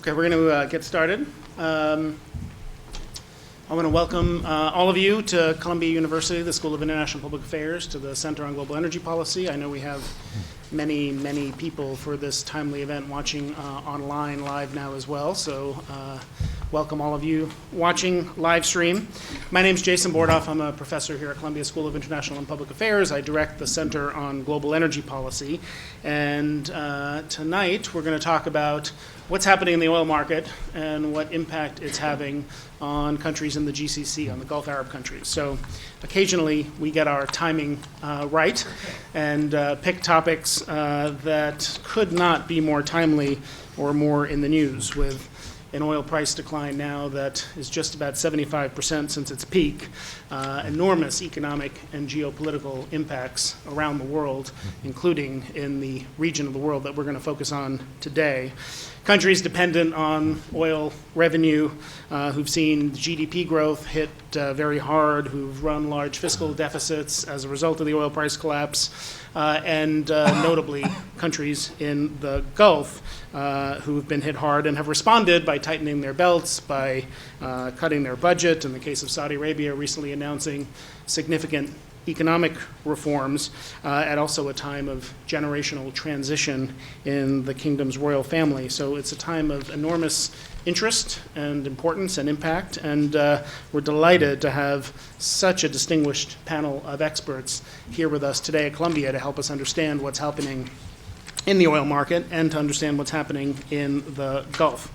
Okay, we're going to get started. I want to welcome all of you to Columbia University, the School of International Public Affairs, to the Center on Global Energy Policy. I know we have many people for this timely event watching online live now as well, so welcome all of you watching live stream. My name is Jason Bordoff. I'm a professor here at Columbia School of International and Public Affairs. I direct the Center on Global Energy Policy, and tonight we're going to talk about what's happening in the oil market and what impact it's having on countries in the GCC, on the Gulf Arab countries. So occasionally we get our timing right and pick topics that could not be more timely or more in the news, with an oil price decline now that is just about 75% since its peak, enormous economic and geopolitical impacts around the world, including in the region of the world that we're going to focus on today. Countries dependent on oil revenue, who've seen GDP growth hit very hard, who've run large fiscal deficits as a result of the oil price collapse, and notably countries in the Gulf who've been hit hard and have responded by tightening their belts, by cutting their budget. In the case of Saudi Arabia, recently announcing significant economic reforms at also a time of generational transition in the kingdom's royal family. So it's a time of enormous interest and importance and impact, and we're delighted to have such a distinguished panel of experts here with us today at Columbia to help us understand what's happening in the oil market and to understand what's happening in the Gulf.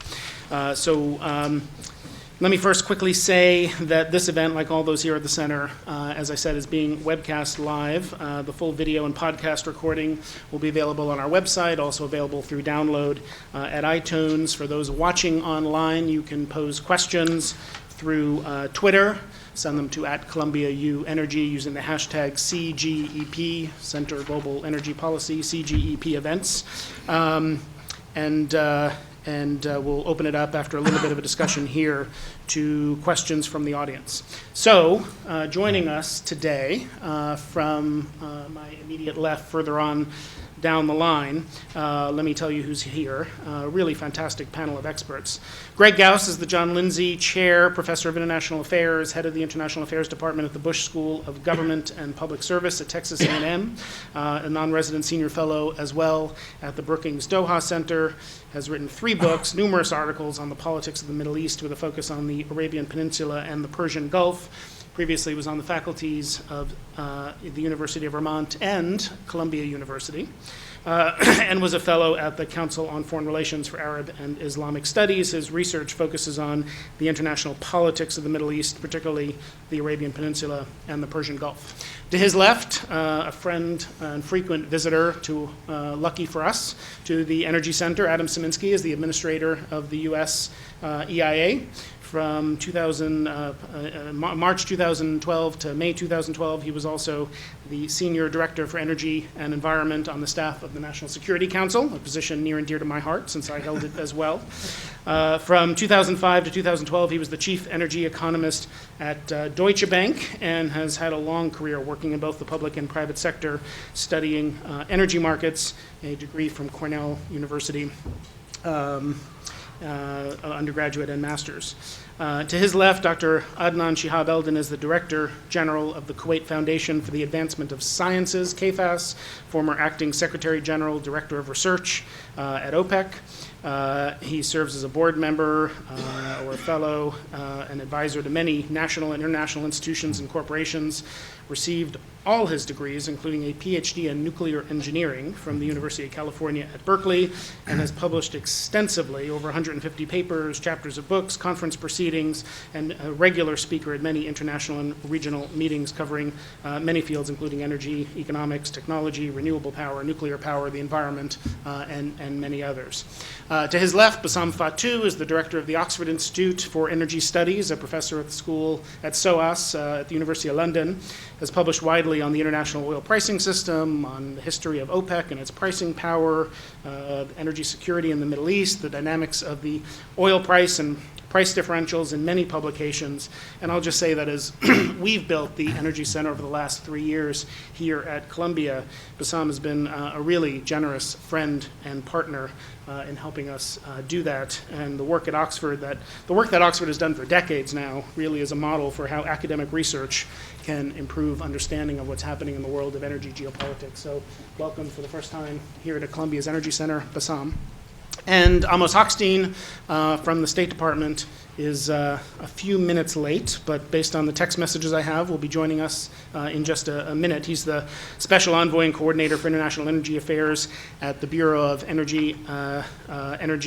Let me first quickly say that this event, like all those here at the center, as I said, is being webcast live. The full video and podcast recording will be available on our website, also available through download at iTunes. For those watching online, you can pose questions through Twitter. Send them to @ColumbiaUEnergy using the hashtag CGEP, Center Global Energy Policy, CGEP events. And we'll open it up after a little bit of a discussion here to questions from the audience. So joining us today from my immediate left, further on down the line, let me tell you who's here. A really fantastic panel of experts. Greg Gause is the John Lindsey Chair, Professor of International Affairs, Head of the International Affairs Department at the Bush School of Government and Public Service at Texas A&M, a non-resident senior fellow as well at the Brookings Doha Center, has written 3 books, numerous articles on the politics of the Middle East with a focus on the Arabian Peninsula and the Persian Gulf. Previously was on the faculties of the University of Vermont and Columbia University, and was a fellow at the Council on Foreign Relations for Arab and Islamic Studies. His research focuses on the international politics of the Middle East, particularly the Arabian Peninsula and the Persian Gulf. To his left, a friend and frequent visitor, lucky for us, to the Energy Center, Adam Sieminski is the administrator of the U.S. EIA. From March 2012 to May 2012, he was also the Senior Director for Energy and Environment on the staff of the National Security Council, a position near and dear to my heart since I held it as well. From 2005 to 2012, he was the Chief Energy Economist at Deutsche Bank and has had a long career working in both the public and private sector, studying energy markets, a degree from Cornell University. Undergraduate and master's. To his left, Dr. Adnan Shihab-Eldin is the Director General of the Kuwait Foundation for the Advancement of Sciences, KFAS, former Acting Secretary General, Director of Research at OPEC. He serves as a board member or a fellow and advisor to many national and international institutions and corporations, received all his degrees, including a PhD in nuclear engineering from the University of California at Berkeley, and has published extensively, over 150 papers, chapters of books, conference proceedings, and a regular speaker at many international and regional meetings covering many fields, including energy, economics, technology, renewable power, nuclear power, the environment, and many others. To his left, Bassam Fattouh is the director of the Oxford Institute for Energy Studies, a professor at the school at SOAS at the University of London, has published widely on the international oil pricing system, on the history of OPEC and its pricing power, energy security in the Middle East, the dynamics of the oil price and price differentials in many publications. And I'll just say that as we've built the Energy Center over the last 3 years here at Columbia, Bassam has been a really generous friend and partner in helping us do that. And the work that Oxford has done for decades now really is a model for how academic research can improve understanding of what's happening in the world of energy geopolitics. So welcome for the first time here at Columbia's Energy Center, Bassam. And Amos Hochstein from the State Department is a few minutes late, but based on the text messages I have, will be joining us in just a minute. He's the Special Envoy and Coordinator for International Energy Affairs at the Bureau of Energy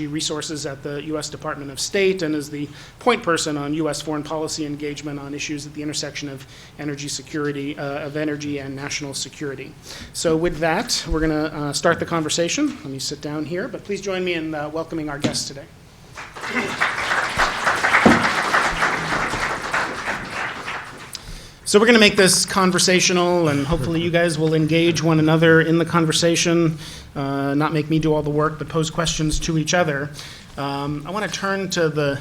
Resources at the U.S. Department of State, and is the point person on U.S. foreign policy engagement on issues at the intersection of energy security, of energy and national security. So with that, we're going to start the conversation. Let me sit down here, but please join me in welcoming our guests today. So we're going to make this conversational, and hopefully you guys will engage one another in the conversation, not make me do all the work, but pose questions to each other. I want to turn to the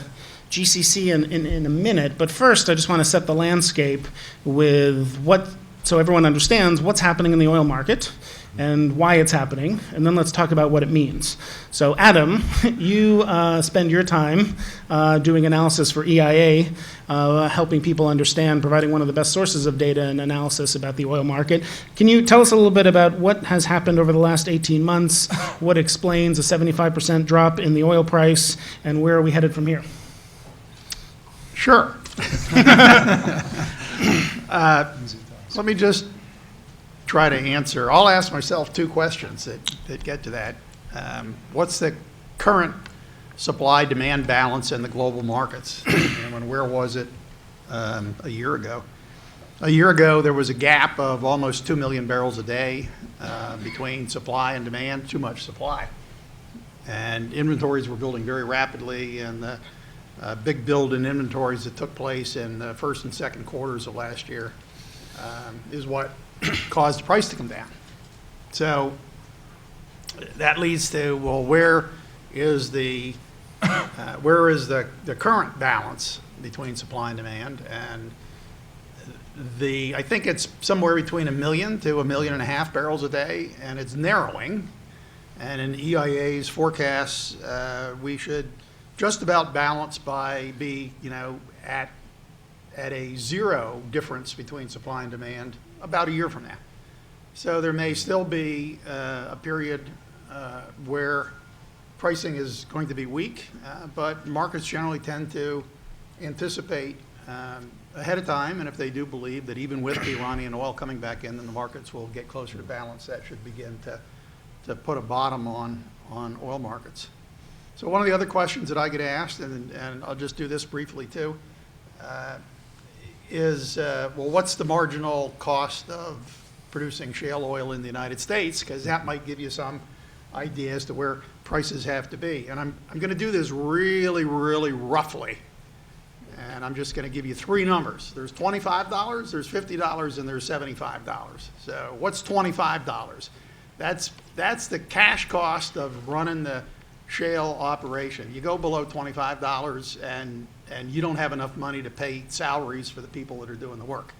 GCC in a minute, but first I just want to set the landscape with so everyone understands what's happening in the oil market and why it's happening, and then let's talk about what it means. So Adam, you spend your time doing analysis for EIA, helping people understand, providing one of the best sources of data and analysis about the oil market. Can you tell us a little bit about what has happened over the last 18 months, what explains a 75% drop in the oil price, and where are we headed from here? Sure. Let me just try to answer. I'll ask myself two questions that get to that. What's the current supply-demand balance in the global markets? And where was it a year ago? A year ago, there was a gap of almost 2 million barrels a day between supply and demand, too much supply. And inventories were building very rapidly, and the big build in inventories that took place in the first and second quarters of last year is what caused the price to come down. So that leads to, well, where is the current balance between supply and demand? And I think it's somewhere between 1 million to 1.5 million barrels a day, and it's narrowing. And in EIA's forecasts, we should just about balance be at a zero difference between supply and demand about a year from now. So there may still be a period where pricing is going to be weak, but markets generally tend to anticipate ahead of time, and if they do believe that even with the Iranian oil coming back in, then the markets will get closer to balance. That should begin to put a bottom on oil markets. So one of the other questions that I get asked, and I'll just do this briefly too, is, well, what's the marginal cost of producing shale oil in the United States? Because that might give you some idea as to where prices have to be. And I'm going to do this really, really roughly. And I'm just going to give you three numbers. There's $25, there's $50, and there's $75. So what's $25? That's the cash cost of running the shale operation. You go below $25 and you don't have enough money to pay salaries for the people that are doing the work.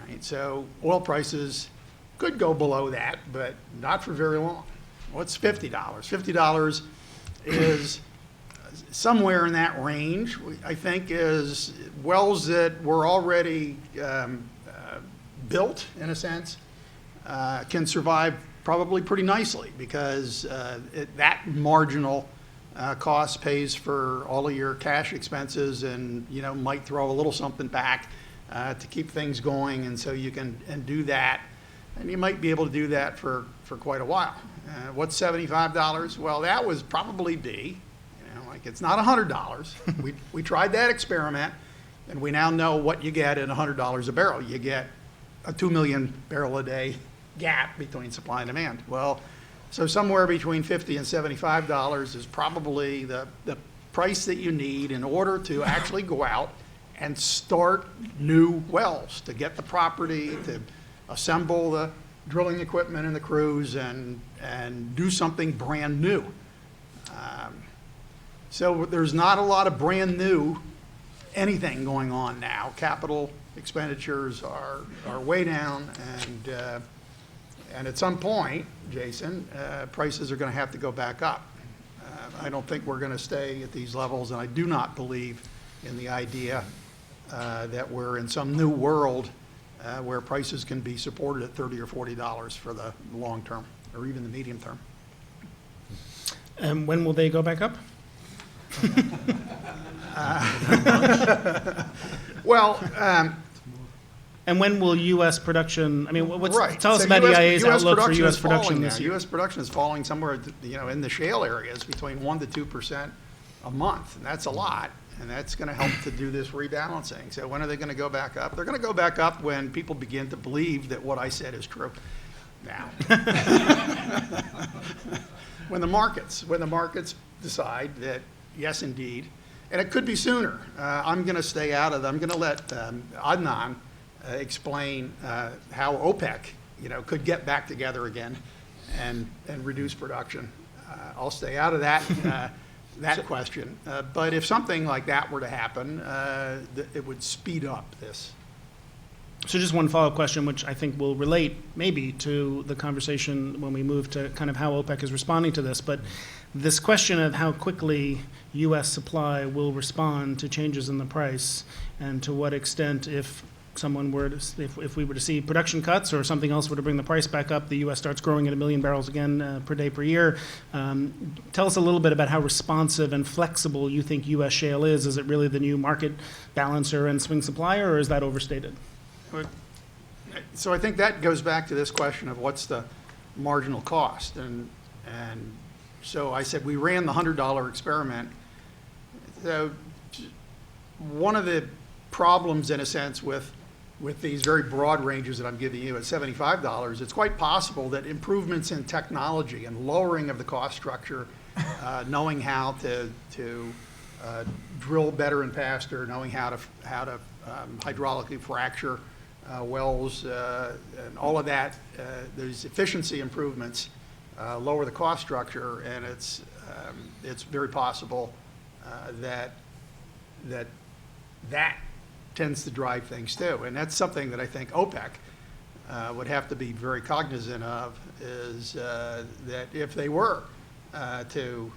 Right? So oil prices could go below that, but not for very long. What's $50? $50 is somewhere in that range, I think, is wells that were already built, in a sense, can survive probably pretty nicely, because that marginal cost pays for all of your cash expenses, and might throw a little something back to keep things going, and so you can do that, and you might be able to do that for quite a while. What's $75? Well, that would probably be, like, it's not $100. we tried that experiment, and we now know what you get at $100 a barrel. You get a 2 million barrel a day gap between supply and demand. Well, so somewhere between $50 and $75 is probably the price that you need in order to actually go out and start new wells, to get the property, to assemble the drilling equipment and the crews, and do something brand new. So there's not a lot of brand new anything going on now. Capital expenditures are way down, and at some point, Jason, prices are going to have to go back up. I don't think we're going to stay at these levels, and I do not believe in the idea that we're in some new world where prices can be supported at $30 or $40 for the long term, or even the medium term. And when will they go back up? Well, and when will U.S. production, I mean, right. Tell us So about EIA's outlook for U.S. is production falling this now. year. U.S. production is falling somewhere, in the shale areas between 1% to 2% a month, and that's a lot, and that's going to help to do this rebalancing. So when are they going to go back up? They're going to go back up when people begin to believe that what I said is true. Now, when the markets decide that yes, indeed, and it could be sooner. I'm going to stay out of. I'm going to let Adnan explain how OPEC, could get back together again and reduce production. I'll stay out of that question. But if something like that were to happen, it would speed up this. So just one follow-up question, which I think will relate maybe to the conversation when we move to kind of how OPEC is responding to this. But this question of how quickly U.S. supply will respond to changes in the price, and to what extent, if we were to see production cuts or something else were to bring the price back up, the U.S. starts growing at 1 million barrels again per day per year. Tell us a little bit about how responsive and flexible you think U.S. shale is. Is it really the new market balancer and swing supplier, or is that overstated? So I think that goes back to this question of what's the marginal cost. And so I said we ran the $100 experiment. So one of the problems, in a sense, with these very broad ranges that I'm giving you at $75, it's quite possible that improvements in technology and lowering of the cost structure, knowing how to drill better and faster, knowing how to hydraulically fracture wells, and all of that, there's efficiency improvements, lower the cost structure, and it's very possible that tends to drive things too. And that's something that I think OPEC would have to be very cognizant of, is that if they were to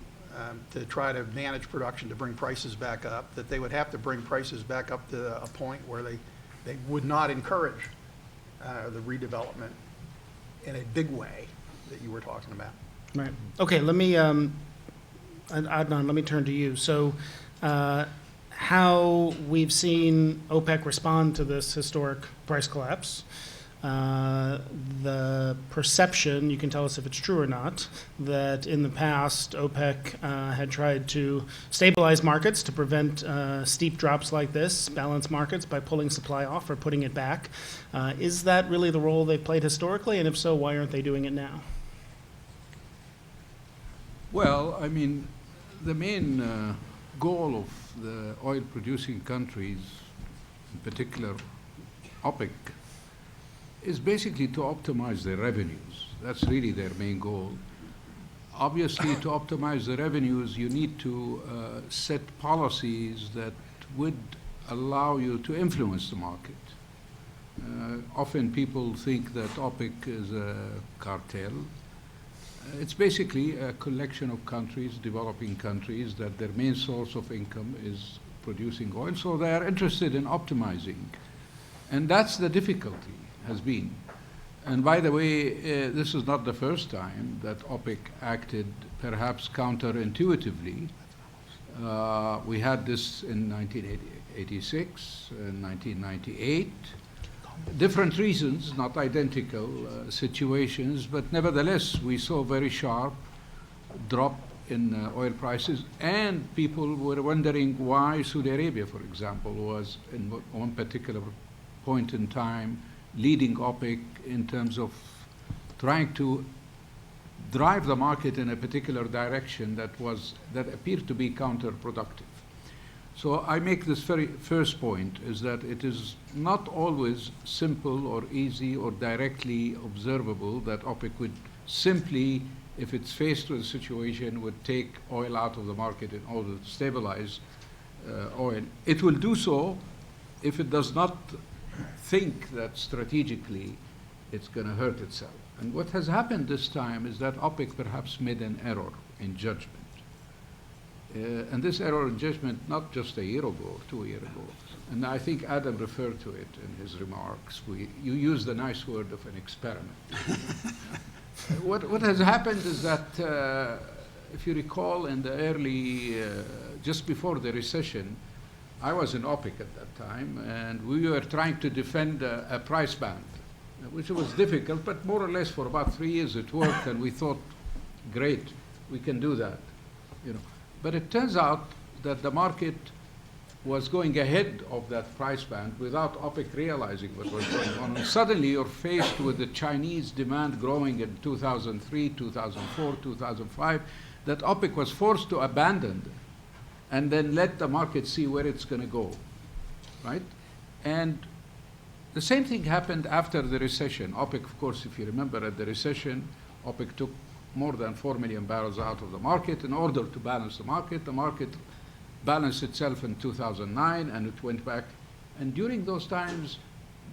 try to manage production to bring prices back up, that they would have to bring prices back up to a point where they would not encourage the redevelopment in a big way that you were talking about. Right. Okay, let me, Adnan, let me turn to you. So how we've seen OPEC respond to this historic price collapse. The perception, you can tell us if it's true or not, that in the past OPEC had tried to stabilize markets to prevent steep drops like this, balance markets by pulling supply off or putting it back. Is that really the role they've played historically? And if so, why aren't they doing it now? Well, I mean, the main goal of the oil-producing countries, in particular OPEC, is basically to optimize their revenues. That's really their main goal. Obviously, to optimize the revenues, you need to set policies that would allow you to influence the market. Often people think that OPEC is a cartel. It's basically a collection of countries, developing countries, that their main source of income is producing oil, so they are interested in optimizing. And that's the difficulty has been. And by the way, this is not the first time that OPEC acted perhaps counterintuitively. We had this in 1986, in 1998. Different reasons, not identical situations, but nevertheless, we saw a very sharp drop in oil prices, and people were wondering why Saudi Arabia, for example, was in one particular point in time leading OPEC in terms of trying to drive the market in a particular direction that appeared to be counterproductive. So I make this very first point, is that it is not always simple or easy or directly observable that OPEC would simply if it's faced with a situation, would take oil out of the market in order to stabilize oil. It will do so if it does not think that strategically it's going to hurt itself. And what has happened this time is that OPEC perhaps made an error in judgment. And this error in judgment, not just a year ago or 2 years ago, and I think Adam referred to it in his remarks. You used the nice word of an experiment. What has happened is that, if you recall, in the early, just before the recession, I was in OPEC at that time, and we were trying to defend a price band, which was difficult, but more or less for about 3 years it worked, and we thought, great, we can do that, you know. But it turns out that the market was going ahead of that price band without OPEC realizing what was going on. And suddenly you're faced with the Chinese demand growing in 2003, 2004, 2005, that OPEC was forced to abandon and then let the market see where it's going to go, right? And the same thing happened after the recession. OPEC, of course, if you remember, at the recession, OPEC took more than 4 million barrels out of the market in order to balance the market. The market balanced itself in 2009, and it went back. And during those times,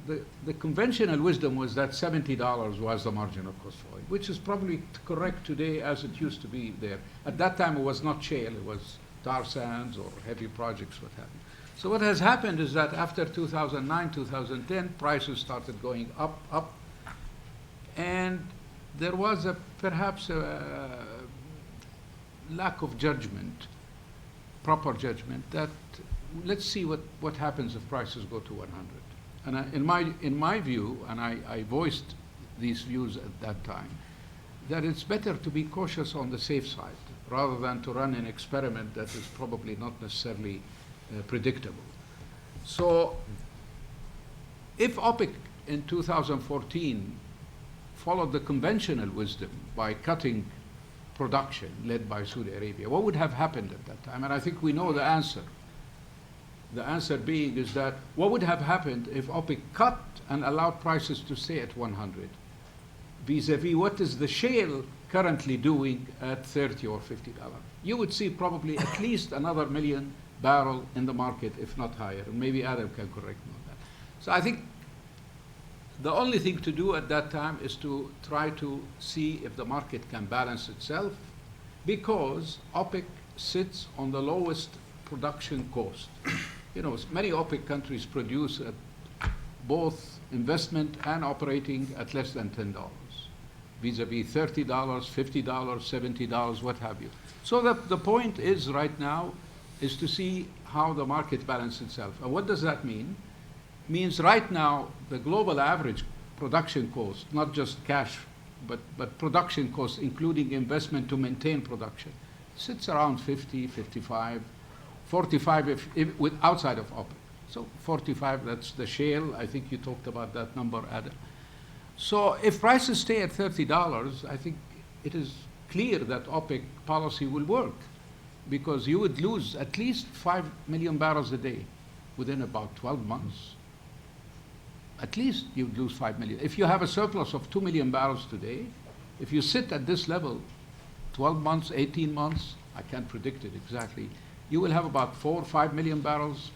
the conventional wisdom was that $70 was the marginal cost for oil, which is probably correct today as it used to be there. At that time, it was not shale, it was tar sands or heavy projects, what have you. So what has happened is that after 2009, 2010, prices started going up, and there was perhaps a lack of judgment, proper judgment, that let's see what happens if prices go to 100. And in my view, and I voiced these views at that time, that it's better to be cautious on the safe side rather than to run an experiment that is probably not necessarily predictable. So if OPEC in 2014 followed the conventional wisdom by cutting production led by Saudi Arabia, what would have happened at that time? And I think we know the answer. The answer being is that what would have happened if OPEC cut and allowed prices to stay at 100, vis-a-vis what is the shale currently doing at $30 or $50? You would see probably at least another million barrel in the market, if not higher. And maybe Adam can correct me on that. So I think the only thing to do at that time is to try to see if the market can balance itself, because OPEC sits on the lowest production cost. You know, many OPEC countries produce at both investment and operating at less than $10, vis-a-vis $30, $50, $70, what have you. So the point is right now is to see how the market balances itself. And what does that mean? Means right now the global average production cost, not just cash, but production cost, including investment to maintain production, sits around 50, 55, 45 if with outside of OPEC. So 45, that's the shale. I think you talked about that number, Adam. So if prices stay at $30, I think it is clear that OPEC policy will work, because you would lose at least 5 million barrels a day within about 12 months. At least you would lose 5 million. If you have a surplus of 2 million barrels today, if you sit at this level 12 months, 18 months, I can't predict it exactly, you will have about 4 or 5 million barrels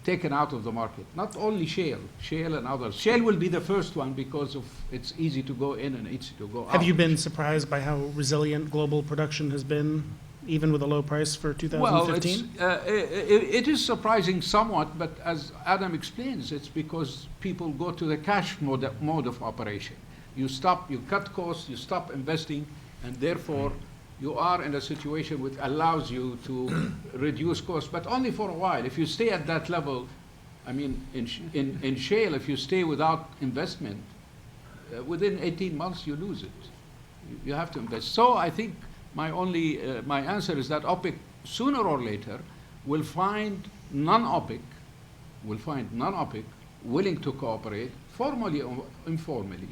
taken out of the market. Not only shale and others. Shale will be the first one because of it's easy to go in and easy to go out. Have you been surprised by how resilient global production has been, even with a low price for 2015? Well, it is surprising somewhat, but as Adam explains, it's because people go to the cash mode of operation. You cut costs, you stop investing, and therefore you are in a situation which allows you to reduce costs, but only for a while. If you stay at that level, I mean, in shale, if you stay without investment, within 18 months you lose it. You have to invest. So I think my answer is that OPEC, sooner or later, will find non-OPEC willing to cooperate, formally or informally,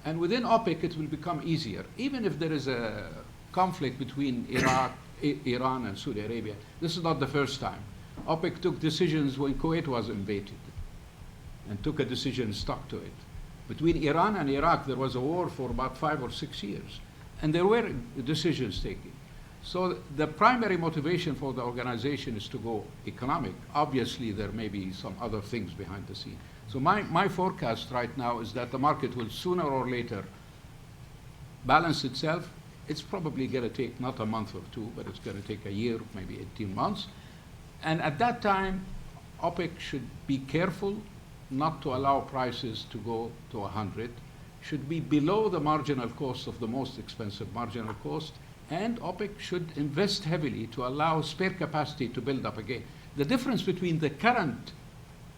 and within OPEC it will become easier, even if there is a conflict between Iran and Saudi Arabia. This is not the first time. OPEC took decisions when Kuwait was invaded and took a decision and stuck to it. Between Iran and Iraq, there was a war for about 5 or 6 years. and there were decisions taken. So the primary motivation for the organization is to go economic. Obviously, there may be some other things behind the scene. So my forecast right now is that the market will sooner or later balance itself. It's probably going to take not a month or two, but it's going to take a year, maybe 18 months. And at that time, OPEC should be careful not to allow prices to go to 100, should be below the marginal cost of the most expensive marginal cost, and OPEC should invest heavily to allow spare capacity to build up again. The difference between the current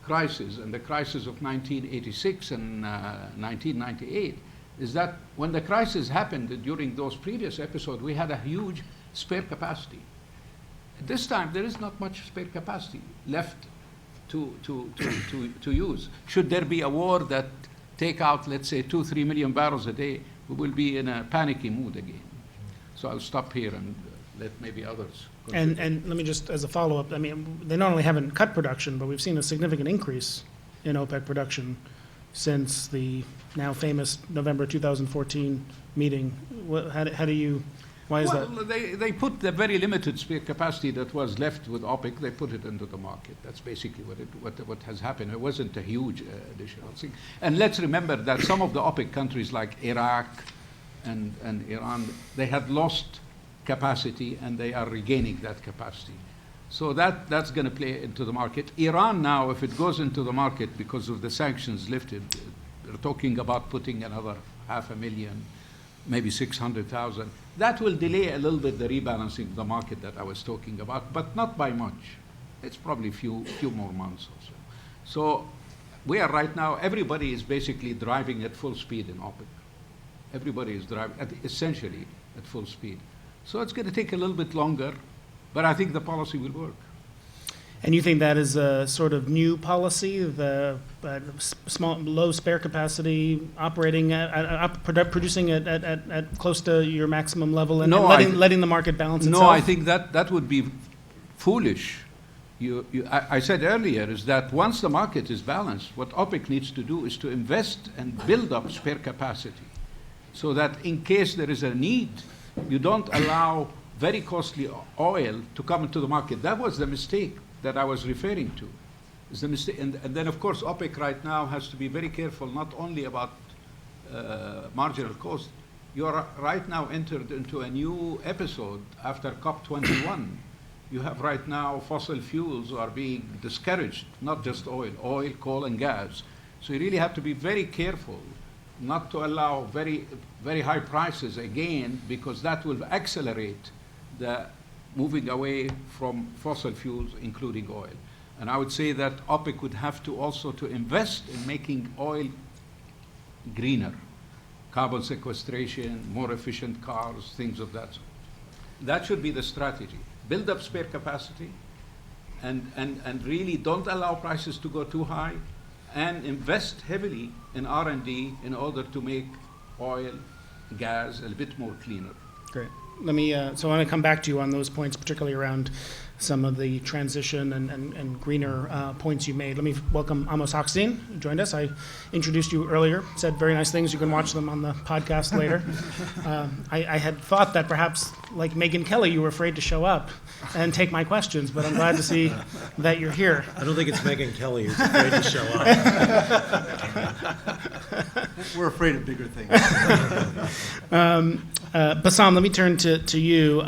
crisis and the crisis of 1986 and 1998 is that when the crisis happened during those previous episodes, we had a huge spare capacity. This time, there is not much spare capacity left to use. Should there be a war that take out, let's say, 2-3 million barrels a day, we will be in a panicky mood again. So I'll stop here and let maybe others contribute. And let me just, as a follow-up, I mean, they not only haven't cut production, but we've seen a significant increase in OPEC production since the now famous November 2014 meeting. How do you, why is that? Well, they put the very limited spare capacity that was left with OPEC, they put it into the market. That's basically what has happened. It wasn't a huge additional thing. And let's remember that some of the OPEC countries like Iraq and Iran, they had lost capacity and they are regaining that capacity. So that's going to play into the market. Iran now, if it goes into the market because of the sanctions lifted, they're talking about putting another 500,000, maybe 600,000. That will delay a little bit the rebalancing of the market that I was talking about, but not by much. It's probably few more months or so. So we are right now, everybody is basically driving at full speed in OPEC. Everybody is driving essentially at full speed. So it's going to take a little bit longer, but I think the policy will work. And you think that is a sort of new policy, the low spare capacity, operating producing at close to your maximum level, and letting the market balance itself? No, I think that would be foolish. I said earlier is that once the market is balanced, what OPEC needs to do is to invest and build up spare capacity, so that in case there is a need, you don't allow very costly oil to come into the market. That was the mistake that I was referring to. Is the mistake, and then of course OPEC right now has to be very careful not only about marginal cost. You are right now entered into a new episode after COP21. You have right now fossil fuels are being discouraged, not just oil, coal, and gas. So you really have to be very careful not to allow very, very high prices again, because that will accelerate the moving away from fossil fuels, including oil. And I would say that OPEC would have to also to invest in making oil greener, carbon sequestration, more efficient cars, things of that sort. That should be the strategy. Build up spare capacity and really don't allow prices to go too high, and invest heavily in R&D in order to make oil, gas a bit more cleaner. Great. Let me, so I want to come back to you on those points, particularly around some of the transition and greener points you made. Let me welcome Amos Hochstein, who joined us. I introduced you earlier, said very nice things. You can watch them on the podcast later. I had thought that perhaps, like Megyn Kelly, you were afraid to show up and take my questions, but I'm glad to see that you're here. I don't think it's Megyn Kelly who's afraid to show up. We're afraid of bigger things. Bassam, let me turn to you.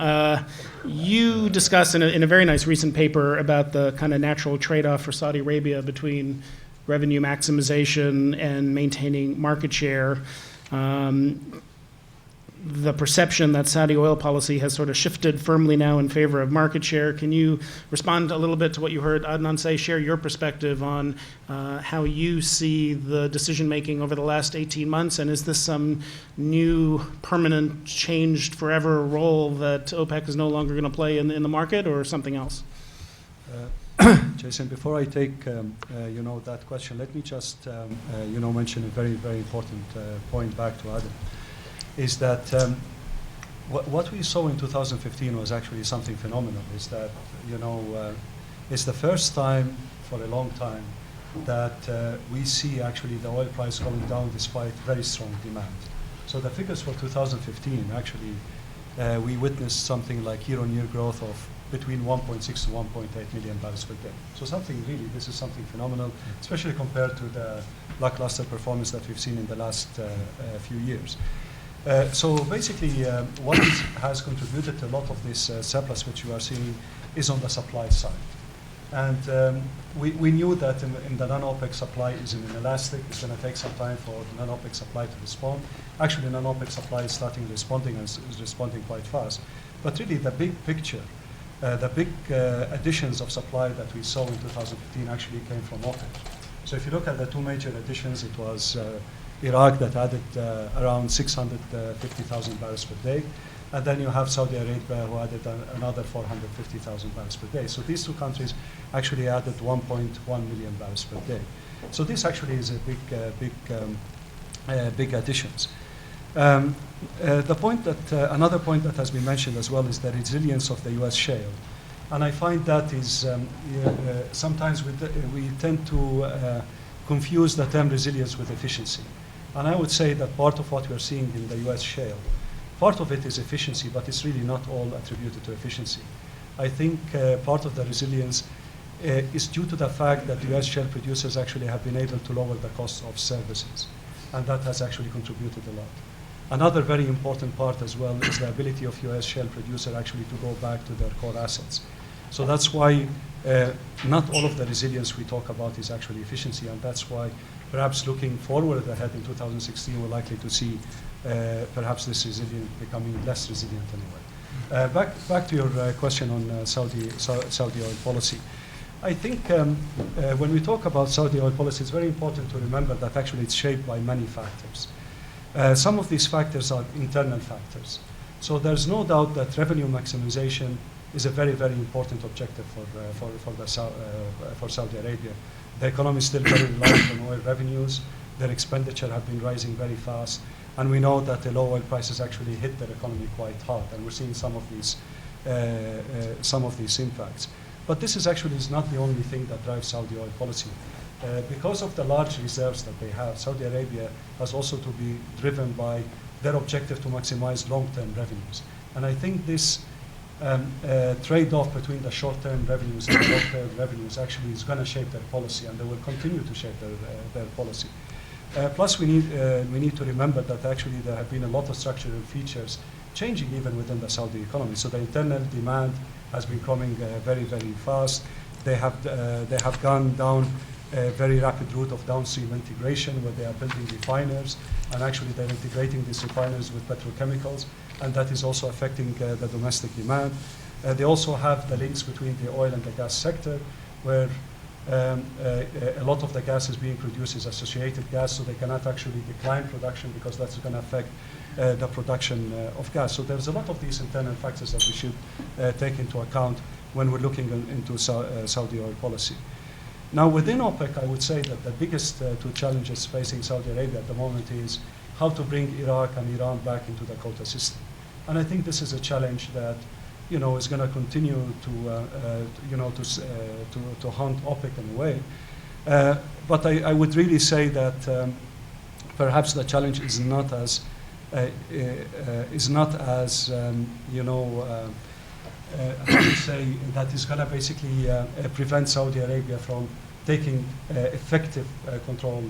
You discussed in a very nice recent paper about the kind of natural trade-off for Saudi Arabia between revenue maximization and maintaining market share. The perception that Saudi oil policy has sort of shifted firmly now in favor of market share. Can you respond a little bit to what you heard Adnan say? Share your perspective on how you see the decision-making over the last 18 months, and is this some new, permanent, changed forever role that OPEC is no longer going to play in the market, or something else? Jason, before I take that question, let me just mention a very, very important point back to Adnan. Is that what we saw in 2015 was actually something phenomenal. Is that it's the first time for a long time that we see actually the oil price going down despite very strong demand. So the figures for 2015, actually, we witnessed something like year-on-year growth of between 1.6 to 1.8 million barrels per day. So something really, this is something phenomenal, especially compared to the lackluster performance that we've seen in the last few years. So basically, what has contributed to a lot of this surplus which you are seeing is on the supply side. And we knew that in the non-OPEC supply is inelastic. It's going to take some time for non-OPEC supply to respond. Actually, non-OPEC supply is starting responding and is responding quite fast. But really, the big picture, the big additions of supply that we saw in 2015 actually came from OPEC. So if you look at the two major additions, it was Iraq that added around 650,000 barrels per day. And then you have Saudi Arabia who added another 450,000 barrels per day. So these two countries actually added 1.1 million barrels per day. So this actually is a big additions. The point that another point that has been mentioned as well is the resilience of the U.S. shale, and I find that is sometimes we tend to confuse the term resilience with efficiency, and I would say that part of what we are seeing in the U.S. shale, part of it is efficiency, but it's really not all attributed to efficiency. I think part of the resilience is due to the fact that U.S. shale producers actually have been able to lower the cost of services, and that has actually contributed a lot. Another very important part as well is the ability of U.S. shale producer actually to go back to their core assets. So that's why not all of the resilience we talk about is actually efficiency, and that's why perhaps looking forward ahead in 2016, we're likely to see perhaps this resilience becoming less resilient anyway. Back to your question on Saudi oil policy. I think when we talk about Saudi oil policy, it's very important to remember that actually it's shaped by many factors. Some of these factors are internal factors. So there's no doubt that revenue maximization is a very, very important objective for Saudi Arabia. The economy is still very reliant on oil revenues. Their expenditure have been rising very fast. And we know that the low oil prices actually hit their economy quite hard. And we're seeing some of these impacts. But this is not the only thing that drives Saudi oil policy. Because of the large reserves that they have, Saudi Arabia has also to be driven by their objective to maximize long-term revenues. And I think this trade-off between the short-term revenues and the long-term revenues actually is going to shape their policy, and they will continue to shape their policy. Plus, we need to remember that actually there have been a lot of structural features changing even within the Saudi economy. So the internal demand has been coming very, very fast. They have gone down a very rapid route of downstream integration where they are building refiners, and actually they're integrating these refiners with petrochemicals, and that is also affecting the domestic demand. They also have the links between the oil and the gas sector, where a lot of the gas is being produced as associated gas, so they cannot actually decline production because that's going to affect the production of gas. So there's a lot of these internal factors that we should take into account when we're looking into Saudi oil policy. Now, within OPEC, I would say that the biggest two challenges facing Saudi Arabia at the moment is how to bring Iraq and Iran back into the quota system. And I think this is a challenge that is going to continue to haunt OPEC in a way. But I would really say that perhaps the challenge is not as I would say that is going to basically prevent Saudi Arabia from taking effective control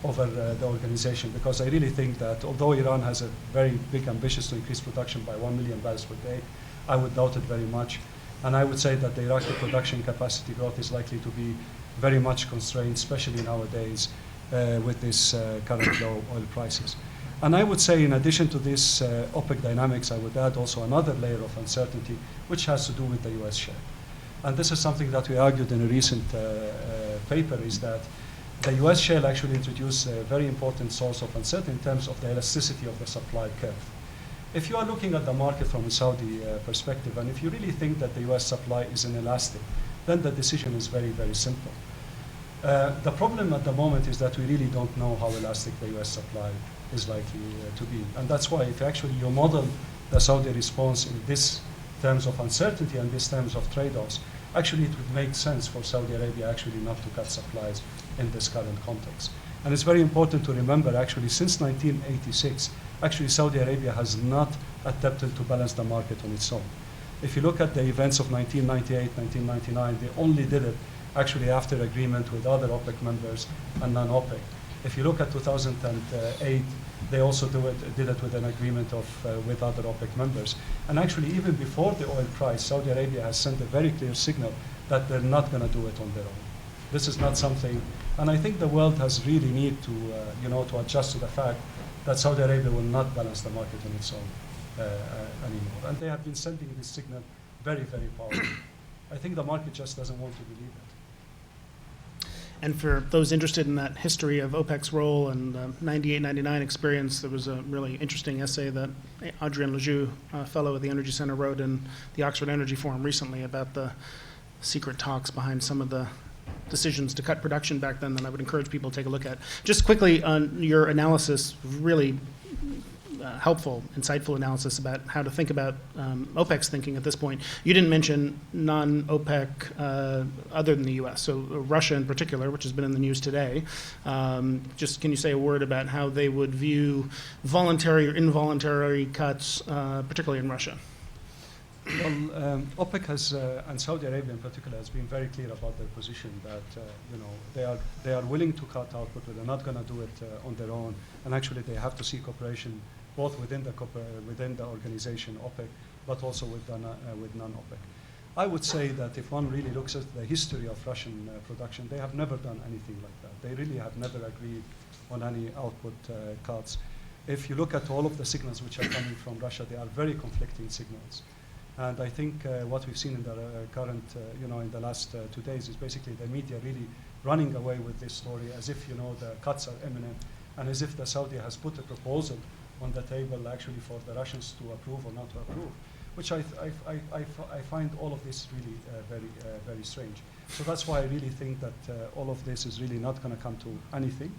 over the organization, because I really think that although Iran has a very big ambition to increase production by 1 million barrels per day, I would doubt it very much. And I would say that the Iraqi production capacity growth is likely to be very much constrained, especially nowadays with this current low oil prices. And I would say in addition to this OPEC dynamics, I would add also another layer of uncertainty, which has to do with the US shale. And this is something that we argued in a recent paper, is that the US shale actually introduced a very important source of uncertainty in terms of the elasticity of the supply curve. If you are looking at the market from a Saudi perspective, and if you really think that the US supply is inelastic, then the decision is very, very simple. The problem at the moment is that we really don't know how elastic the US supply is likely to be. And that's why if actually you model the Saudi response in this terms of uncertainty and this terms of trade-offs, actually it would make sense for Saudi Arabia actually not to cut supplies in this current context. And it's very important to remember, actually, since 1986, actually Saudi Arabia has not attempted to balance the market on its own. If you look at the events of 1998, 1999, they only did it actually after agreement with other OPEC members and non-OPEC. If you look at 2008, they also did it with an agreement with other OPEC members. And actually, even before the oil price, Saudi Arabia has sent a very clear signal that they're not going to do it on their own. This is not something, and I think the world has really need to, to adjust to the fact that Saudi Arabia will not balance the market on its own anymore. And they have been sending this signal very, very powerfully. I think the market just doesn't want to believe it. And for those interested in that history of OPEC's role and the 98-99 experience, there was a really interesting essay that Adrian Lejeune, a fellow at the Energy Center, wrote in the Oxford Energy Forum recently about the secret talks behind some of the decisions to cut production back then that I would encourage people to take a look at. Just quickly on your analysis, really helpful, insightful analysis about how to think about OPEC's thinking at this point. You didn't mention non-OPEC other than the U.S., so Russia in particular, which has been in the news today. Just can you say a word about how they would view voluntary or involuntary cuts, particularly in Russia? Well, OPEC has, and Saudi Arabia in particular, has been very clear about their position that they are willing to cut output, but they're not going to do it on their own. And actually, they have to seek cooperation both within the organization OPEC, but also with non-OPEC. I would say that if one really looks at the history of Russian production, they have never done anything like that. They really have never agreed on any output cuts. If you look at all of the signals which are coming from Russia, they are very conflicting signals. And I think what we've seen in the current, in the last 2 days is basically the media really running away with this story as if, the cuts are imminent and as if the Saudi has put a proposal on the table actually for the Russians to approve or not to approve, which I find all of this really very strange. So that's why I really think that all of this is really not going to come to anything.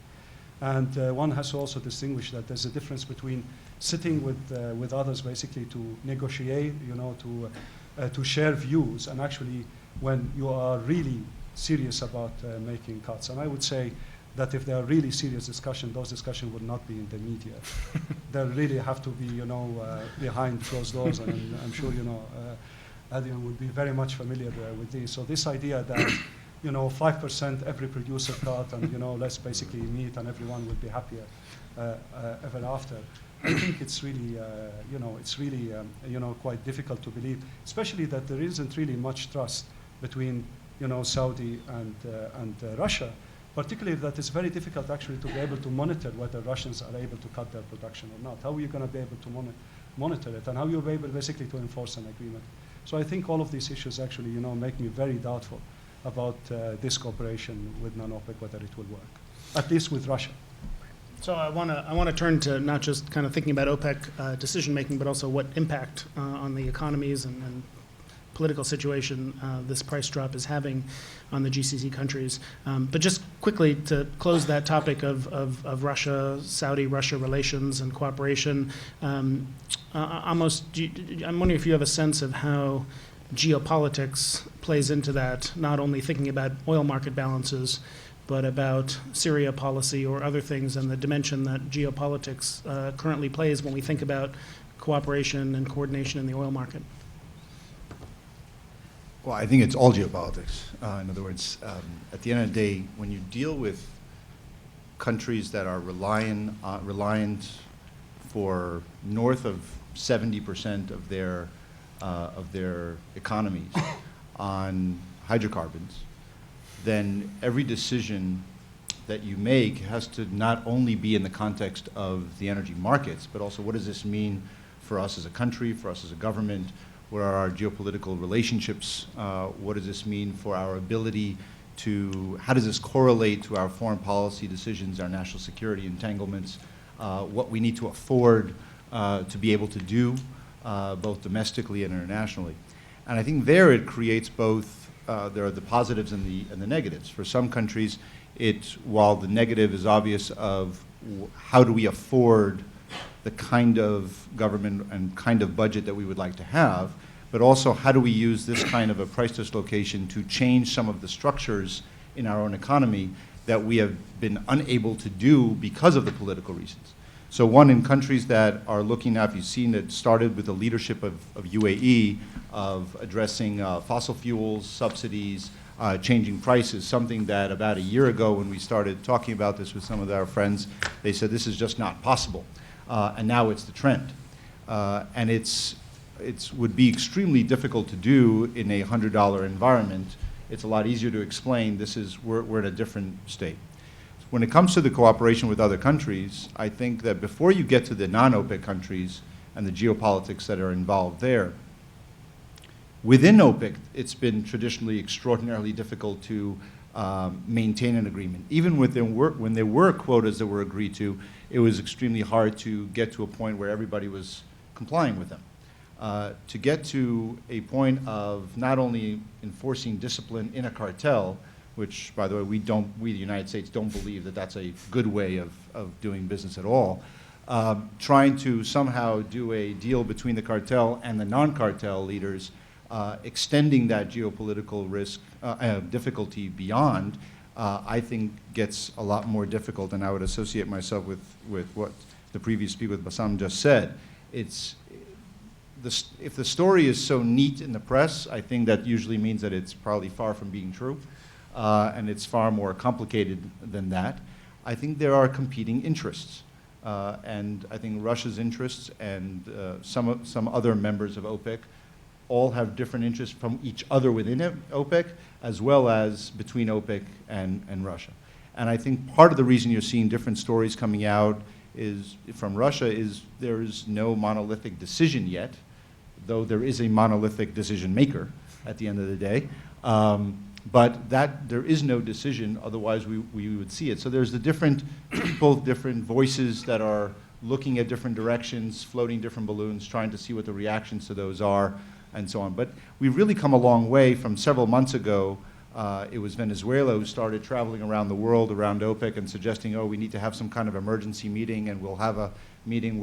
And one has to also distinguish that there's a difference between sitting with others basically to negotiate, to share views, and actually when you are really serious about making cuts. And I would say that if there are really serious discussions, those discussions would not be in the media. They really have to be, behind closed doors, and I'm sure, Adnan would be very much familiar with this. So this idea that 5% every producer cut, and let's basically meet and everyone would be happier ever after. I think it's really, quite difficult to believe, especially that there isn't really much trust between, Saudi and Russia, particularly that it's very difficult actually to be able to monitor whether Russians are able to cut their production or not. How are you going to be able to monitor it, and how you'll be able basically to enforce an agreement? So I think all of these issues actually, make me very doubtful about this cooperation with non-OPEC, whether it will work, at least with Russia. So I want to turn to not just kind of thinking about OPEC decision making, but also what impact on the economies and political situation this price drop is having on the GCC countries. But just quickly to close that topic of Russia, Saudi-Russia relations and cooperation, Amos, I'm wondering if you have a sense of how geopolitics plays into that, not only thinking about oil market balances, but about Syria policy or other things, and the dimension that geopolitics currently plays when we think about cooperation and coordination in the oil market. Well, I think it's all geopolitics. In other words, at the end of the day, when you deal with countries that are reliant for north of 70% of their economies on hydrocarbons, then every decision that you make has to not only be in the context of the energy markets, but also what does this mean for us as a country, for us as a government, what are our geopolitical relationships, what does this mean for our ability to, how does this correlate to our foreign policy decisions, our national security entanglements, what we need to afford to be able to do, both domestically and internationally. And I think there it creates both, there are the positives and the negatives. For some countries, while the negative is obvious of how do we afford the kind of government and kind of budget that we would like to have, but also how do we use this kind of a price dislocation to change some of the structures in our own economy that we have been unable to do because of the political reasons. So one, in countries that are looking at, you've seen it started with the leadership of UAE, of addressing fossil fuels, subsidies, changing prices, something that about a year ago when we started talking about this with some of our friends, they said this is just not possible. And now it's the trend. And it would be extremely difficult to do in a $100 environment. It's a lot easier to explain we're in a different state. When it comes to the cooperation with other countries, I think that before you get to the non-OPEC countries and the geopolitics that are involved there, within OPEC, it's been traditionally extraordinarily difficult to maintain an agreement. Even when there were quotas that were agreed to, it was extremely hard to get to a point where everybody was complying with them. To get to a point of not only enforcing discipline in a cartel, which, by the way, we, the United States, don't believe that that's a good way of doing business at all, trying to somehow do a deal between the cartel and the non-cartel leaders, extending that geopolitical risk, difficulty beyond, I think gets a lot more difficult, and I would associate myself with what the previous speaker with Bassam just said. If the story is so neat in the press, I think that usually means that it's probably far from being true. And it's far more complicated than that. I think there are competing interests. And I think Russia's interests and some other members of OPEC all have different interests from each other within OPEC, as well as between OPEC and Russia. And I think part of the reason you're seeing different stories coming out from Russia is there is no monolithic decision yet, though there is a monolithic decision maker at the end of the day. But there is no decision, otherwise we would see it. So there's the different people, different voices that are looking at different directions, floating different balloons, trying to see what the reactions to those are, and so on. But we've really come a long way from several months ago. It was Venezuela who started traveling around the world, around OPEC, and suggesting, oh, we need to have some kind of emergency meeting, and we'll have a meeting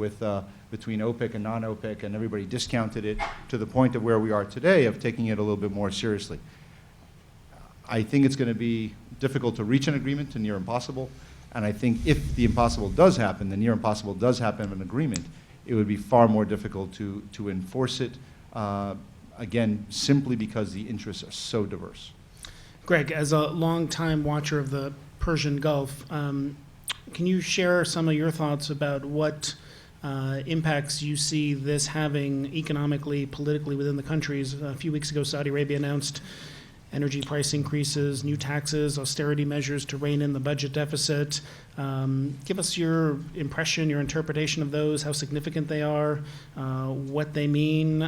between OPEC and non-OPEC, and everybody discounted it to the point of where we are today of taking it a little bit more seriously. I think it's going to be difficult to reach an agreement, to near impossible. And I think if the impossible does happen, the near impossible does happen, an agreement, it would be far more difficult to enforce it, again, simply because the interests are so diverse. Greg, as a longtime watcher of the Persian Gulf, can you share some of your thoughts about what impacts you see this having economically, politically within the countries? A few weeks ago, Saudi Arabia announced energy price increases, new taxes, austerity measures to rein in the budget deficit. Give us your impression, your interpretation of those, how significant they are, what they mean.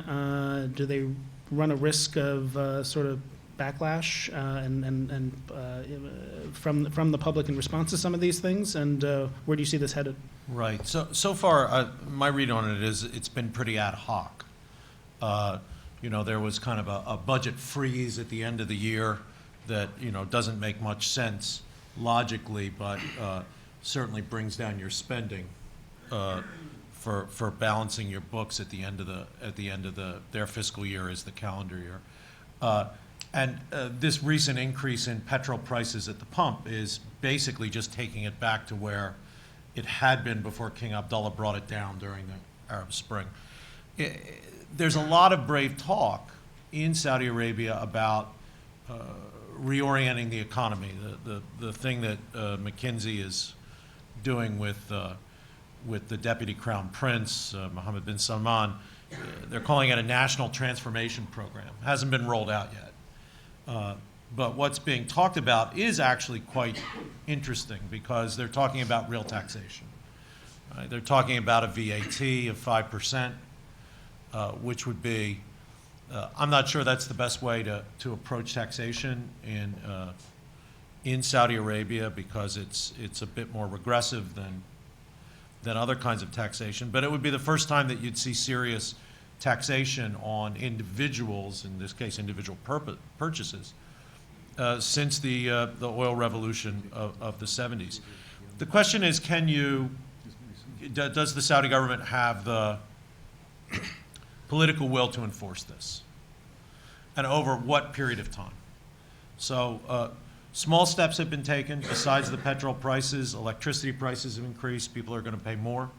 Do they run a risk of sort of backlash from the public in response to some of these things? And where do you see this headed? Right. So far, my read on it is it's been pretty ad hoc. You know, there was kind of a budget freeze at the end of the year that, you know, doesn't make much sense logically, but certainly brings down your spending for balancing your books at the end of their fiscal year as the calendar year. And this recent increase in petrol prices at the pump is basically just taking it back to where it had been before King Abdullah brought it down during the Arab Spring. There's a lot of brave talk in Saudi Arabia about reorienting the economy. The thing that McKinsey is doing with the Deputy Crown Prince, Mohammed bin Salman, they're calling it a national transformation program. Hasn't been rolled out yet. But what's being talked about is actually quite interesting because they're talking about real taxation. They're talking about a VAT of 5%. Which would be, I'm not sure that's the best way to approach taxation in Saudi Arabia because it's a bit more regressive than other kinds of taxation. But it would be the first time that you'd see serious taxation on individuals, in this case individual purchases, since the oil revolution of the 70s. The question is, does the Saudi government have the political will to enforce this, and over what period of time? So small steps have been taken. Besides the petrol prices, electricity prices have increased. People are going to pay more.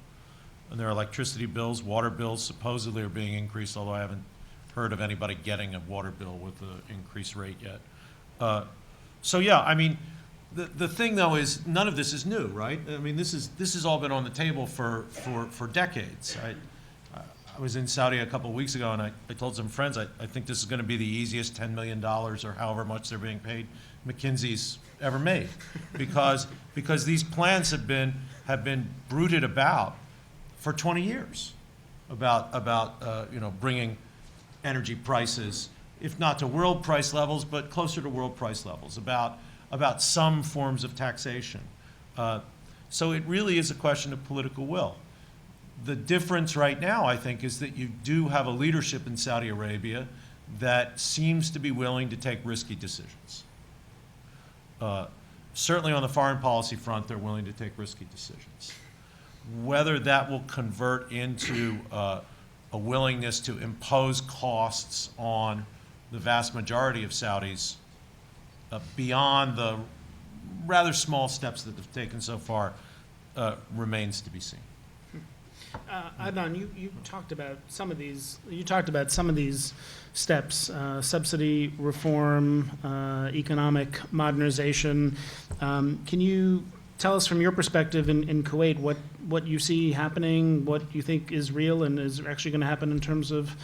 And their electricity bills, water bills supposedly are being increased, although I haven't heard of anybody getting a water bill with an increased rate yet. So yeah, I mean, the thing though is none of this is new, right? I mean, this has all been on the table for decades. I was in Saudi a couple of weeks ago, and I told some friends I think this is going to be the easiest $10 million or however much they're being paid McKinsey's ever made, because these plans have been bruited about for 20 years about bringing energy prices, if not to world price levels, but closer to world price levels, about some forms of taxation. So it really is a question of political will. The difference right now, I think, is that you do have a leadership in Saudi Arabia that seems to be willing to take risky decisions. Certainly on the foreign policy front, they're willing to take risky decisions. Whether that will convert into a willingness to impose costs on the vast majority of Saudis beyond the rather small steps that they've taken so far remains to be seen. Adnan, you talked about some of these. You talked about some of these steps: subsidy reform, economic modernization. Can you tell us, from your perspective in Kuwait, what you see happening, what you think is real and is actually going to happen in terms of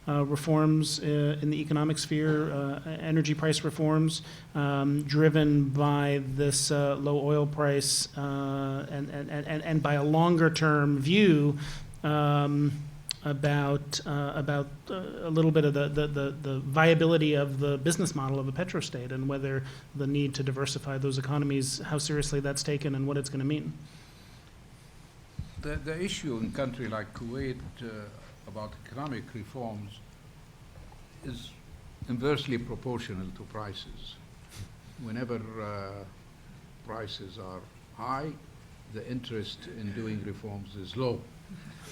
reforms in the economic sphere, energy price reforms, driven by this low oil price and by a longer-term view about a little bit of the viability of the business model of a petrostate and whether the need to diversify those economies, how seriously that's taken and what it's going to mean. The issue in a country like Kuwait about economic reforms is inversely proportional to prices. Whenever prices are high, the interest in doing reforms is low,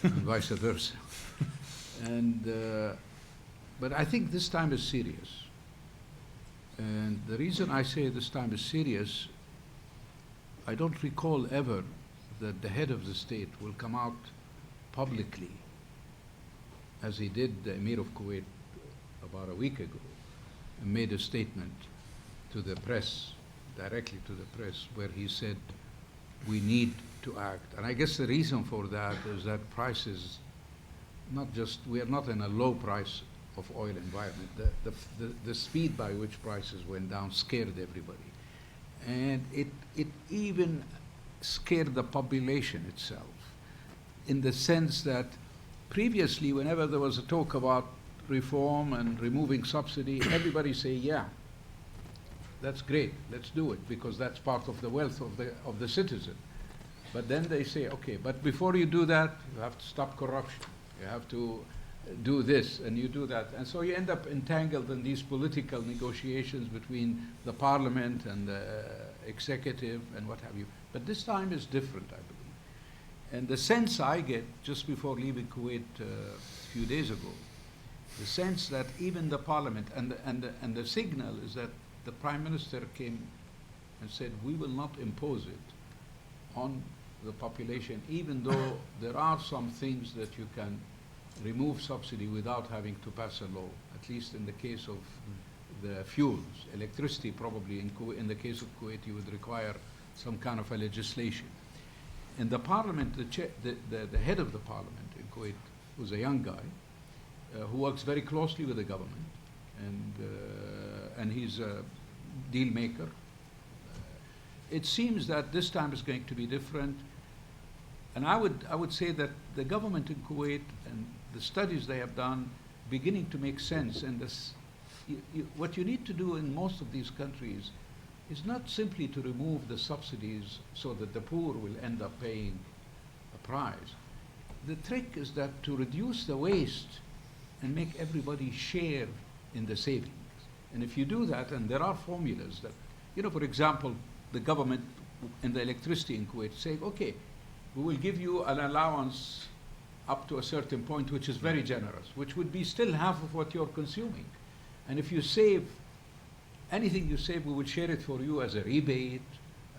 and vice versa. But I think this time is serious. And the reason I say this time is serious, I don't recall ever that the head of the state will come out publicly, as he did, the Emir of Kuwait about a week ago, and made a statement to the press, directly to the press, where he said, we need to act. And I guess the reason for that is that prices, we are not in a low price of oil environment. The speed by which prices went down scared everybody. And it even scared the population itself, in the sense that previously, whenever there was a talk about reform and removing subsidy, everybody say, yeah, that's great, let's do it, because that's part of the wealth of the citizen. But then they say, okay, but before you do that, you have to stop corruption. You have to do this, and you do that. And so you end up entangled in these political negotiations between the parliament and the executive and what have you. But this time is different, I believe. And the sense I get just before leaving Kuwait a few days ago, the sense that even the parliament and the signal is that the prime minister came and said, we will not impose it on the population, even though there are some things that you can remove subsidy without having to pass a law, at least in the case of the fuels. Electricity, probably in the case of Kuwait, you would require some kind of a legislation. And the parliament, the head of the parliament in Kuwait was a young guy who works very closely with the government, and he's a deal maker. It seems that this time is going to be different. And I would say that the government in Kuwait and the studies they have done beginning to make sense. And what you need to do in most of these countries is not simply to remove the subsidies so that the poor will end up paying a price. The trick is that to reduce the waste and make everybody share in the savings. And if you do that, and there are formulas that, for example, the government in the electricity in Kuwait say, okay, we will give you an allowance up to a certain point, which is very generous, which would be still half of what you're consuming. And if you save anything you save, we will share it for you as a rebate,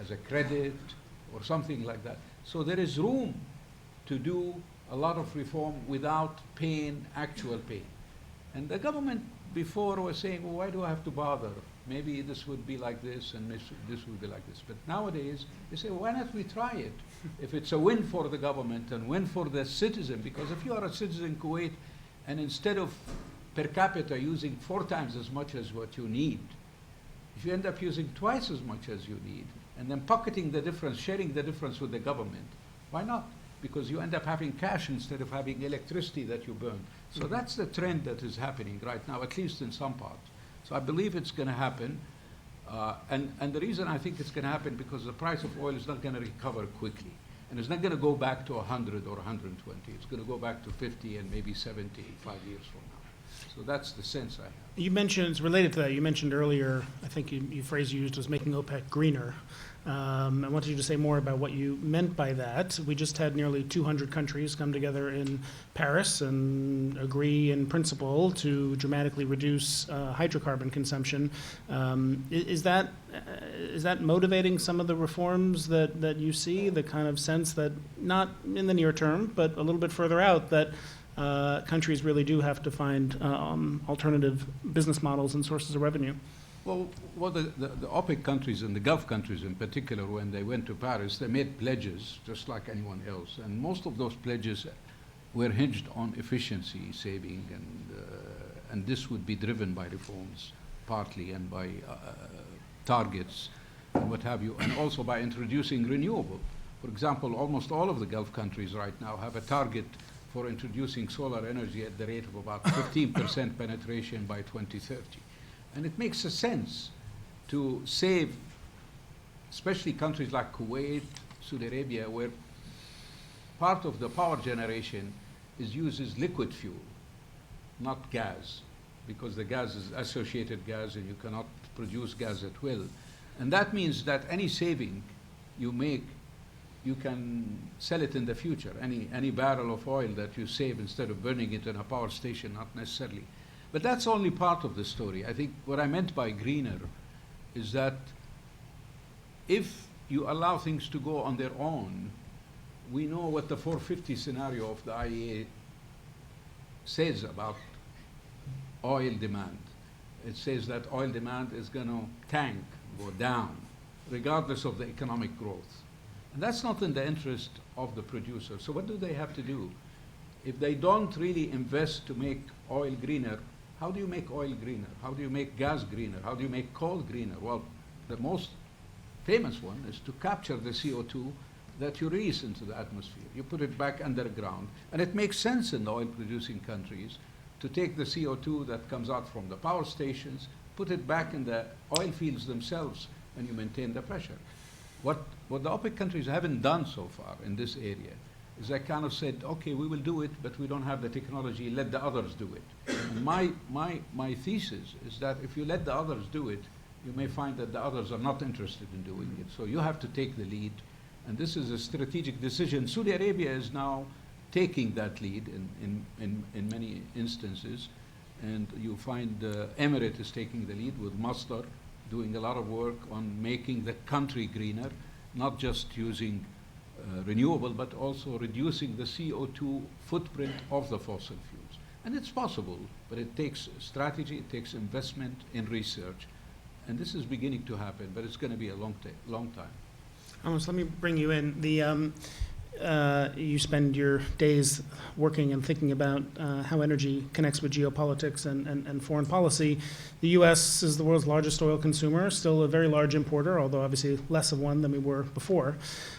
as a credit, or something like that. So there is room to do a lot of reform without paying actual pain. And the government before was saying, well, why do I have to bother? Maybe this would be like this and this would be like this. But nowadays, they say, why not we try it? If it's a win for the government and win for the citizen, because if you are a citizen in Kuwait and instead of per capita using 4 times as much as what you need, if you end up using twice as much as you need, and then pocketing the difference, sharing the difference with the government, why not? Because you end up having cash instead of having electricity that you burn. So that's the trend that is happening right now, at least in some parts. So I believe it's going to happen. And the reason I think it's going to happen because the price of oil is not going to recover quickly. And it's not going to go back to 100 or 120. It's going to go back to 50 and maybe 75 years from now. So that's the sense I have. You mentioned, it's related to that, you mentioned earlier, I think you phrase you used was making OPEC greener. I wanted you to say more about what you meant by that. We just had nearly 200 countries come together in Paris and agree in principle to dramatically reduce hydrocarbon consumption. Is that motivating some of the reforms that you see, the kind of sense that not in the near term, but a little bit further out, that countries really do have to find alternative business models and sources of revenue? Well, the OPEC countries and the Gulf countries in particular, when they went to Paris, they made pledges just like anyone else. And most of those pledges were hinged on efficiency saving, and this would be driven by reforms partly and by targets and what have you, and also by introducing renewable. For example, almost all of the Gulf countries right now have a target for introducing solar energy at the rate of about 15% penetration by 2030. And it makes a sense to save, especially countries like Kuwait, Saudi Arabia, where part of the power generation uses liquid fuel, not gas, because the gas is associated gas and you cannot produce gas at will. And that means that any saving you make, you can sell it in the future. Any barrel of oil that you save instead of burning it in a power station, not necessarily. But that's only part of the story. I think what I meant by greener is that if you allow things to go on their own, we know what the 450 scenario of the IEA says about oil demand. It says that oil demand is going to tank, go down, regardless of the economic growth. And that's not in the interest of the producer. So what do they have to do? If they don't really invest to make oil greener, how do you make oil greener? How do you make gas greener? How do you make coal greener? Well, the most famous one is to capture the CO2 that you release into the atmosphere. You put it back underground. And it makes sense in the oil-producing countries to take the CO2 that comes out from the power stations, put it back in the oil fields themselves, and you maintain the pressure. What the OPEC countries haven't done so far in this area is they kind of said, okay, we will do it, but we don't have the technology, let the others do it. And my thesis is that if you let the others do it, you may find that the others are not interested in doing it. So you have to take the lead, and this is a strategic decision. Saudi Arabia is now taking that lead in many instances, and you find Emirates is taking the lead with Masdar, doing a lot of work on making the country greener, not just using renewable, but also reducing the CO2 footprint of the fossil fuels. And it's possible, but it takes strategy, it takes investment in research. And this is beginning to happen, but it's going to be a long time. Amos, let me bring you in. You spend your days working and thinking about how energy connects with geopolitics and foreign policy. The U.S. is the world's largest oil consumer, still a very large importer, although obviously less of one than we were before.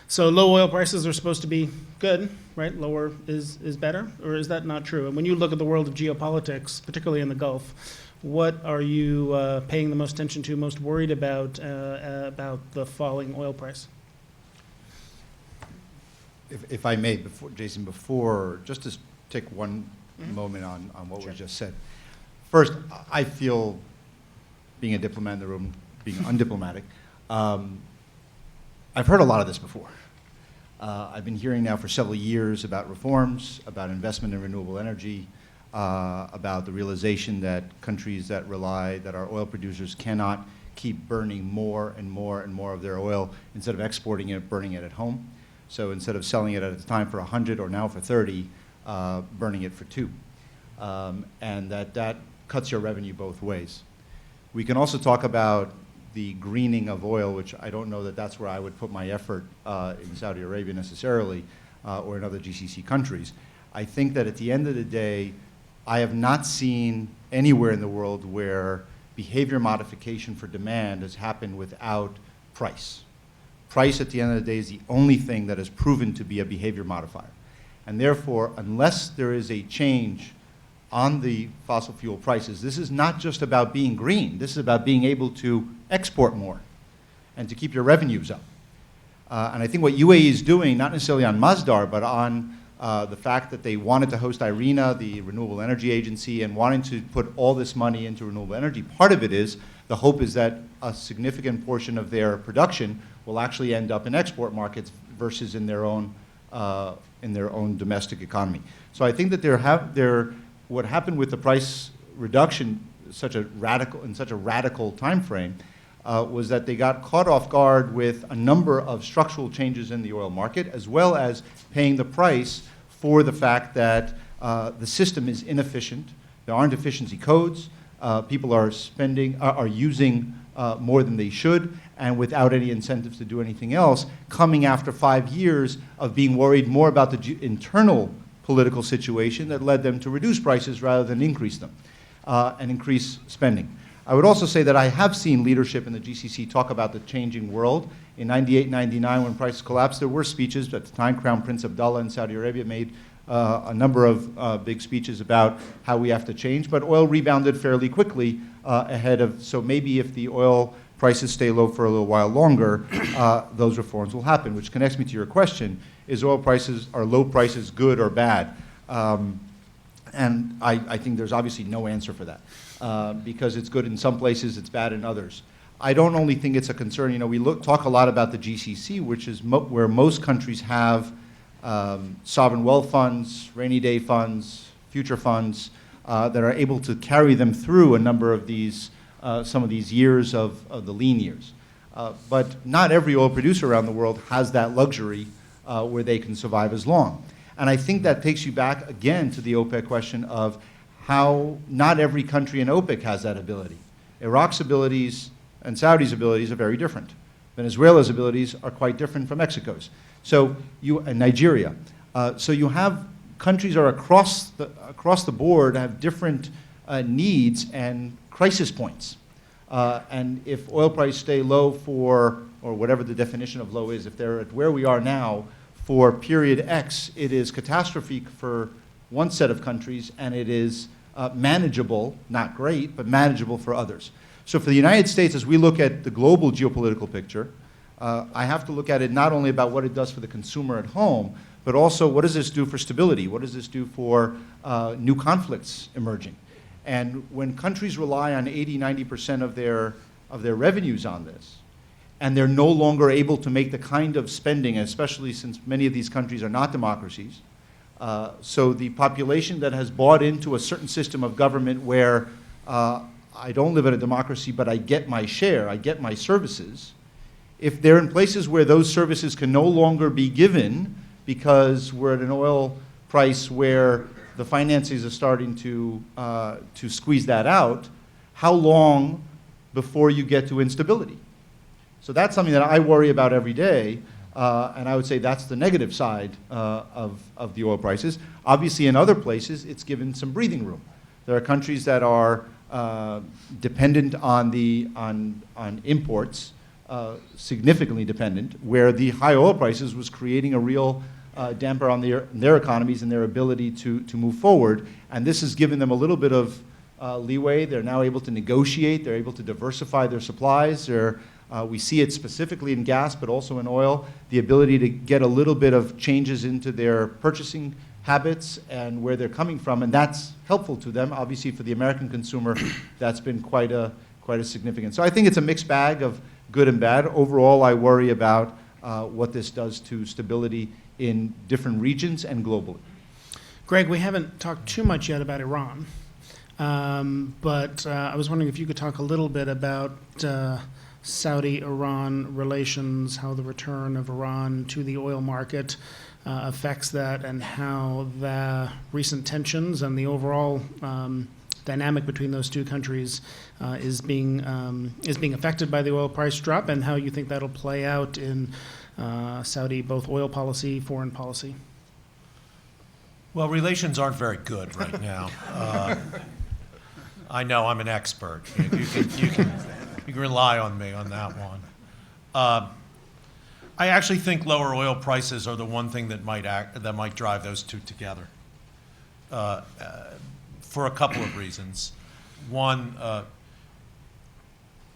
So low oil prices are supposed to be good, right? Lower is better, or is that not true? And when you look at the world of geopolitics, particularly in the Gulf, what are you paying the most attention to, most worried about the falling oil price? If I may, Jason, just to take one moment on what was just said. First, I feel, being a diplomat in the room, being undiplomatic, I've heard a lot of this before. I've been hearing now for several years about reforms, about investment in renewable energy, about the realization that countries that our oil producers cannot keep burning more and more and more of their oil instead of exporting it, burning it at home. So instead of selling it at the time for 100 or now for 30, burning it for 2. And that cuts your revenue both ways. We can also talk about the greening of oil, which I don't know that that's where I would put my effort in Saudi Arabia necessarily, or in other GCC countries. I think that at the end of the day, I have not seen anywhere in the world where behavior modification for demand has happened without price. Price at the end of the day is the only thing that has proven to be a behavior modifier. And therefore, unless there is a change on the fossil fuel prices, this is not just about being green. This is about being able to export more and to keep your revenues up. And I think what UAE is doing, not necessarily on Masdar, but on the fact that they wanted to host IRENA, the Renewable Energy Agency, and wanting to put all this money into renewable energy. Part of it is, the hope is that a significant portion of their production will actually end up in export markets versus in their own domestic economy. So I think that what happened with the price reduction in such a radical time frame was that they got caught off guard with a number of structural changes in the oil market, as well as paying the price for the fact that the system is inefficient. There aren't efficiency codes. People are using more than they should, and without any incentives to do anything else, coming after 5 years of being worried more about the internal political situation that led them to reduce prices rather than increase them and increase spending. I would also say that I have seen leadership in the GCC talk about the changing world. In 98, 99, when prices collapsed, there were speeches. At the time, Crown Prince Abdullah in Saudi Arabia made a number of big speeches about how we have to change. But oil rebounded fairly quickly so maybe if the oil prices stay low for a little while longer, those reforms will happen, which connects me to your question. Are low prices good or bad? And I think there's obviously no answer for that, because it's good in some places, it's bad in others. I don't only think it's a concern. You know, we talk a lot about the GCC, which is where most countries have sovereign wealth funds, rainy day funds, future funds that are able to carry them through a number of these, some of these years of the lean years. But not every oil producer around the world has that luxury where they can survive as long. And I think that takes you back again to the OPEC question of how not every country in OPEC has that ability. Iraq's abilities and Saudi's abilities are very different. Venezuela's abilities are quite different from Mexico's. And Nigeria. So you have countries are across the board have different needs and crisis points. And if oil prices stay low or whatever the definition of low is, if they're at where we are now, for period X, it is catastrophic for one set of countries, and it is manageable, not great, but manageable for others. So for the United States, as we look at the global geopolitical picture, I have to look at it not only about what it does for the consumer at home, but also what does this do for stability? What does this do for new conflicts emerging? And when countries rely on 80, 90% of their revenues on this, and they're no longer able to make the kind of spending, especially since many of these countries are not democracies. So the population that has bought into a certain system of government where I don't live in a democracy, but I get my share, I get my services, if they're in places where those services can no longer be given because we're at an oil price where the finances are starting to squeeze that out, how long before you get to instability? So that's something that I worry about every day, and I would say that's the negative side of the oil prices. Obviously, in other places, it's given some breathing room. There are countries that are dependent on imports, significantly dependent, where the high oil prices was creating a real damper on their economies and their ability to move forward. And this has given them a little bit of leeway. They're now able to negotiate. They're able to diversify their supplies. We see it specifically in gas, but also in oil, the ability to get a little bit of changes into their purchasing habits and where they're coming from, and that's helpful to them. Obviously, for the American consumer, that's been quite a significant. So I think it's a mixed bag of good and bad. Overall, I worry about what this does to stability in different regions and globally. Greg, we haven't talked too much yet about Iran. But I was wondering if you could talk a little bit about Saudi-Iran relations, how the return of Iran to the oil market affects that, and how the recent tensions and the overall dynamic between those two countries is being affected by the oil price drop, and how you think that'll play out in Saudi both oil policy, foreign policy. Well, relations aren't very good right now. I know I'm an expert. You can rely on me on that one. I actually think lower oil prices are the one thing that might drive those two together, for a couple of reasons. One,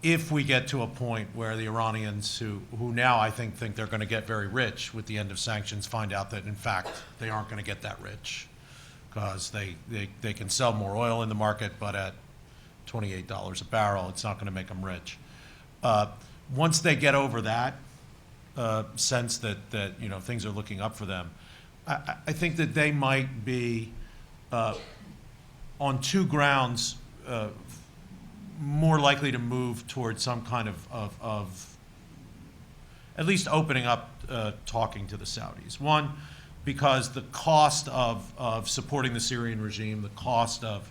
if we get to a point where the Iranians, who now I think they're going to get very rich with the end of sanctions, find out that in fact they aren't going to get that rich, because they can sell more oil in the market, but at $28 a barrel, it's not going to make them rich. Once they get over that sense that things are looking up for them, I think that they might be on two grounds more likely to move towards some kind of at least opening up talking to the Saudis. One, because the cost of supporting the Syrian regime, the cost of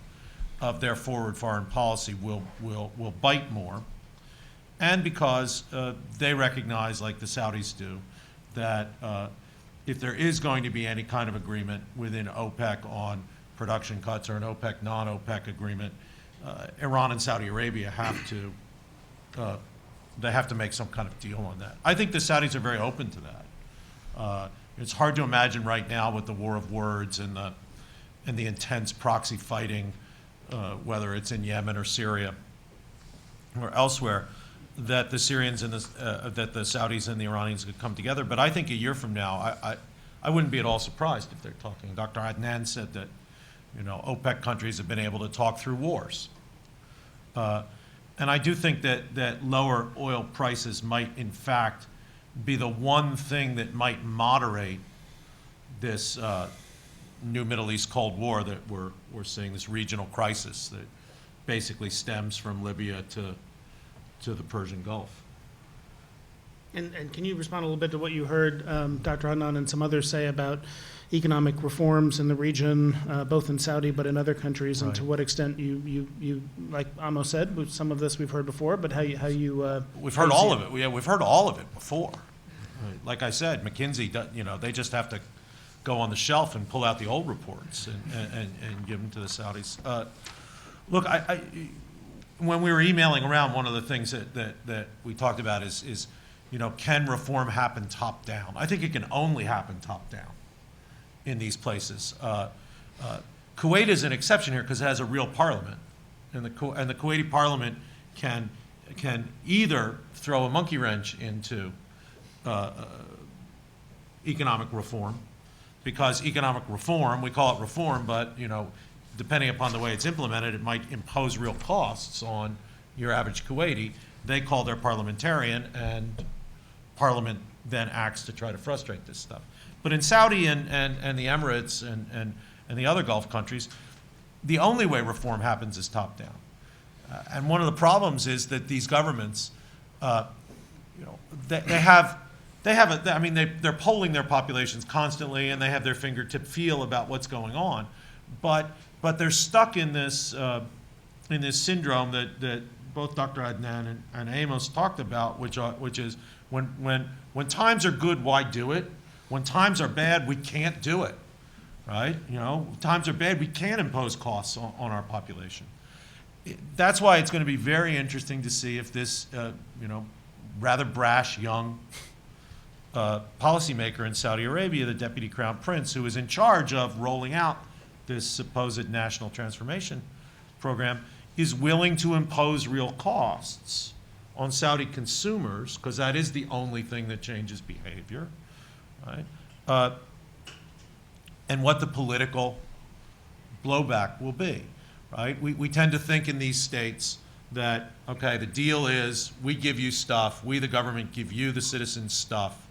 their forward foreign policy will bite more, and because they recognize, like the Saudis do, that if there is going to be any kind of agreement within OPEC on production cuts or an OPEC, non-OPEC agreement, Iran and Saudi Arabia have to make some kind of deal on that. I think the Saudis are very open to that. It's hard to imagine right now with the war of words and the intense proxy fighting, whether it's in Yemen or Syria or elsewhere, that the Syrians and that the Saudis and the Iranians could come together. But I think a year from now, I wouldn't be at all surprised if they're talking. Dr. Adnan said that OPEC countries have been able to talk through wars. And I do think that lower oil prices might, in fact, be the one thing that might moderate this new Middle East Cold War that we're seeing, this regional crisis that basically stems from Libya to the Persian Gulf. And can you respond a little bit to what you heard Dr. Adnan and some others say about economic reforms in the region, both in Saudi but in other countries, and to what extent you like Amos said, some of this we've heard before, but how you we've heard all of it. We've heard all of it before. Like I said, McKinsey, they just have to go on the shelf and pull out the old reports and give them to the Saudis. Look, when we were emailing around, one of the things that we talked about is can reform happen top down? I think it can only happen top down in these places. Kuwait is an exception here because it has a real parliament, and the Kuwaiti parliament can either throw a monkey wrench into economic reform, because economic reform, we call it reform, but depending upon the way it's implemented, it might impose real costs on your average Kuwaiti. They call their parliamentarian, and Parliament then acts to try to frustrate this stuff. But in Saudi and the Emirates and the other Gulf countries, the only way reform happens is top down. And one of the problems is that these governments, they're polling their populations constantly, and they have their fingertip feel about what's going on, but they're stuck in this syndrome that both Dr. Adnan and Amos talked about, which is when times are good, why do it? When times are bad, we can't do it, right? Times are bad, we can't impose costs on our population. That's why it's going to be very interesting to see if this, rather brash young policymaker in Saudi Arabia, the Deputy Crown Prince, who is in charge of rolling out this supposed national transformation program, is willing to impose real costs on Saudi consumers, because that is the only thing that changes behavior, right? And what the political blowback will be, right? We tend to think in these states that, okay, the deal is we give you stuff, we the government give you the citizens stuff,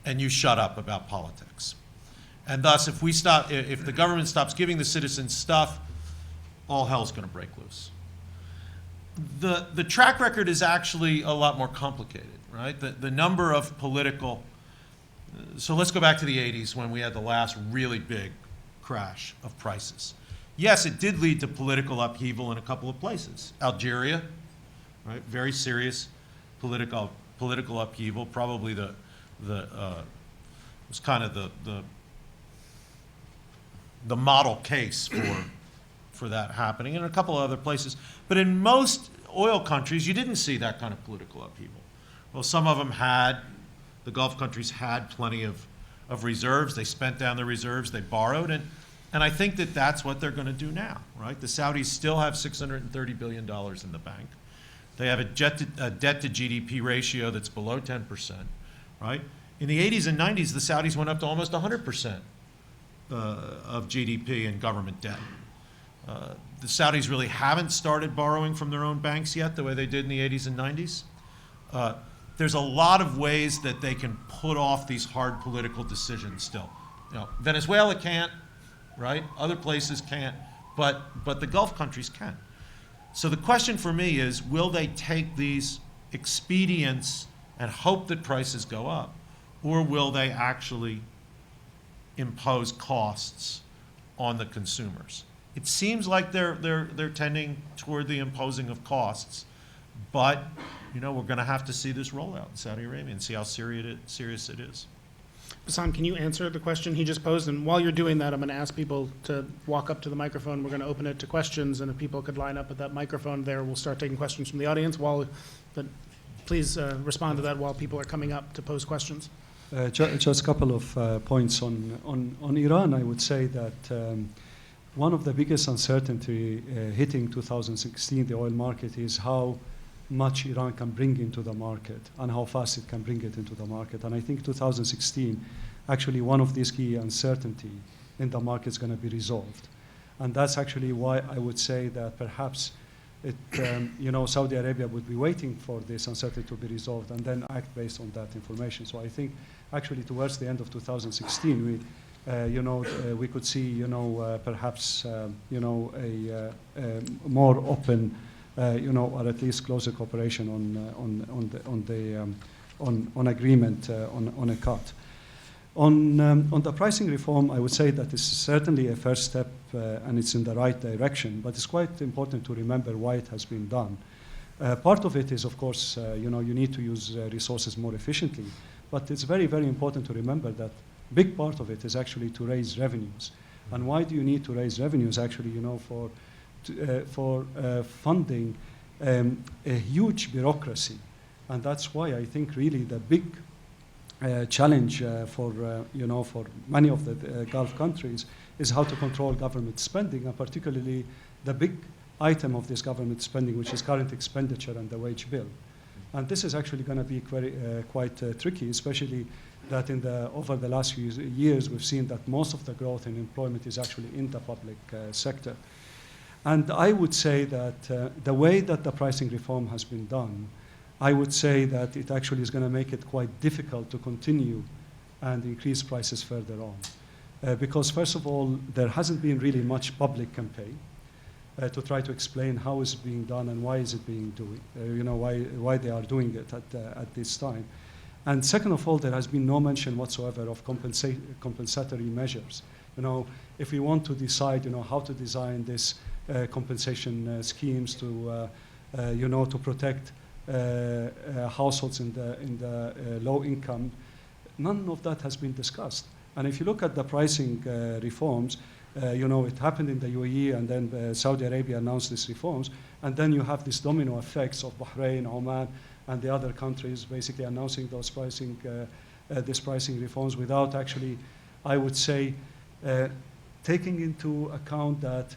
and you shut up about politics. And thus, if the government stops giving the citizens stuff, all hell's going to break loose. The track record is actually a lot more complicated, right? The number of political, so let's go back to the 80s when we had the last really big crash of prices. Yes, it did lead to political upheaval in a couple of places. Algeria, right? Very serious political upheaval. Probably was kind of the model case for that happening, and a couple of other places. But in most oil countries, you didn't see that kind of political upheaval. Well, some of them had, the Gulf countries had plenty of reserves. They spent down their reserves, they borrowed, and I think that that's what they're going to do now, right? The Saudis still have $630 billion in the bank. They have a debt to GDP ratio that's below 10%, right? In the 80s and 90s, the Saudis went up to almost 100% of GDP in government debt. The Saudis really haven't started borrowing from their own banks yet the way they did in the 80s and 90s. There's a lot of ways that they can put off these hard political decisions still. You know, Venezuela can't, right? Other places can't, but the Gulf countries can. So the question for me is, will they take these expedients and hope that prices go up, or will they actually impose costs on the consumers? It seems like they're tending toward the imposing of costs, but you know, we're going to have to see this roll out in Saudi Arabia and see how serious it is. Bassam, can you answer the question he just posed? And while you're doing that, I'm going to ask people to walk up to the microphone. We're going to open it to questions, and if people could line up at that microphone there, we'll start taking questions from the audience. Please respond to that while people are coming up to pose questions. Just a couple of points on Iran. I would say that one of the biggest uncertainty hitting 2016, the oil market, is how much Iran can bring into the market and how fast it can bring it into the market. And I think 2016, actually one of these key uncertainty in the market is going to be resolved. And that's actually why I would say that perhaps Saudi Arabia would be waiting for this uncertainty to be resolved and then act based on that information. So I think actually towards the end of 2016, we could see, perhaps, a more open, or at least closer cooperation on agreement on a cut. On the pricing reform, I would say that this is certainly a first step and it's in the right direction, but it's quite important to remember why it has been done. Part of it is, of course, you need to use resources more efficiently, but it's very, very important to remember that big part of it is actually to raise revenues. And why do you need to raise revenues? Actually, for funding a huge bureaucracy. And that's why I think really the big challenge for many of the Gulf countries is how to control government spending, and particularly the big item of this government spending, which is current expenditure and the wage bill. And this is actually going to be quite tricky, especially that over the last few years, we've seen that most of the growth in employment is actually in the public sector. And I would say that the way that the pricing reform has been done, I would say that it actually is going to make it quite difficult to continue and increase prices further on. Because first of all, there hasn't been really much public campaign to try to explain how is it being done and why is it being done, why they are doing it at this time. And second of all, there has been no mention whatsoever of compensatory measures. If we want to decide, how to design this compensation schemes to protect households in the low income, none of that has been discussed. And if you look at the pricing reforms, it happened in the UAE, and then Saudi Arabia announced these reforms, and then you have these domino effects of Bahrain, Oman, and the other countries basically announcing these pricing reforms without actually, I would say, taking into account that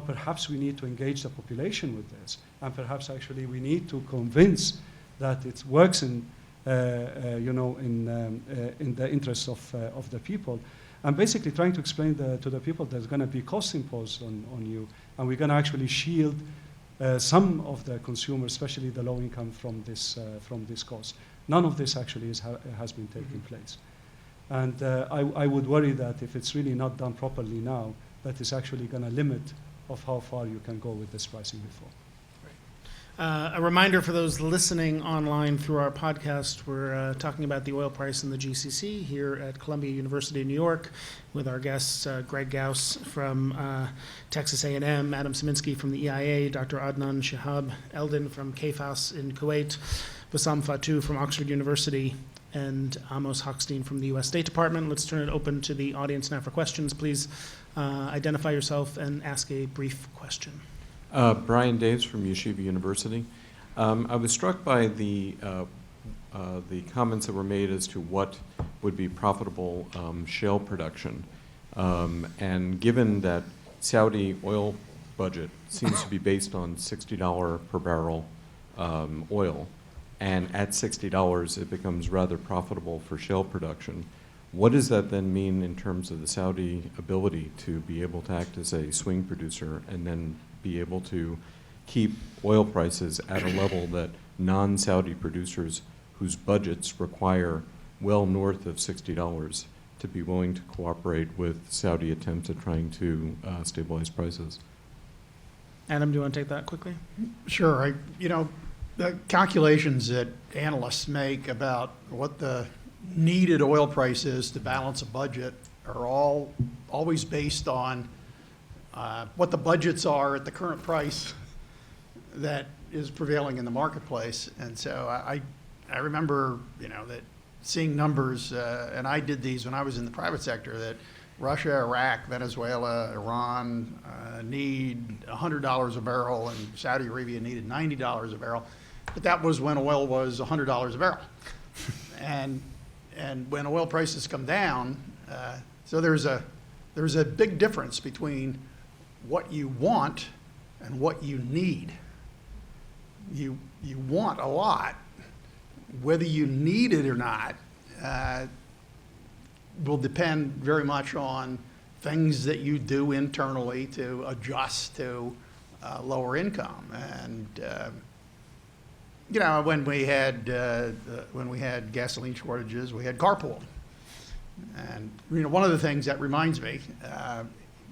perhaps we need to engage the population with this, and perhaps actually we need to convince that it works in the interest of the people, and basically trying to explain to the people there's going to be costs imposed on you, and we're going to actually shield some of the consumers, especially the low income, from this cost. None of this actually has been taking place, and I would worry that if it's really not done properly now, that is actually going to limit of how far you can go with this pricing reform. A reminder for those listening online through our podcast, we're talking about the oil price in the GCC here at Columbia University in New York with our guests, Greg Gause from Texas A&M, Adam Sieminski from the EIA, Dr. Adnan Shihab-Eldin from KFAS in Kuwait, Bassam Fattouh from Oxford University, and Amos Hochstein from the U.S. State Department. Let's turn it open to the audience now for questions. Please identify yourself and ask a brief question. Brian Daves from Yeshiva University. I was struck by the comments that were made as to what would be profitable shale production. And given that Saudi oil budget seems to be based on $60 per barrel oil, and at $60 it becomes rather profitable for shale production, what does that then mean in terms of the Saudi ability to be able to act as a swing producer and then be able to keep oil prices at a level that non-Saudi producers whose budgets require well north of $60 to be willing to cooperate with Saudi attempts at trying to stabilize prices? Adam, do you want to take that quickly? Sure. The calculations that analysts make about what the needed oil price is to balance a budget are always based on what the budgets are at the current price that is prevailing in the marketplace. And so I remember, that seeing numbers, and I did these when I was in the private sector, that Russia, Iraq, Venezuela, Iran need $100 a barrel, and Saudi Arabia needed $90 a barrel. But that was when oil was $100 a barrel. and when oil prices come down, so there's a big difference between what you want and what you need. You want a lot. Whether you need it or not will depend very much on things that you do internally to adjust to lower income. And when we had gasoline shortages, we had carpooling. And one of the things that reminds me,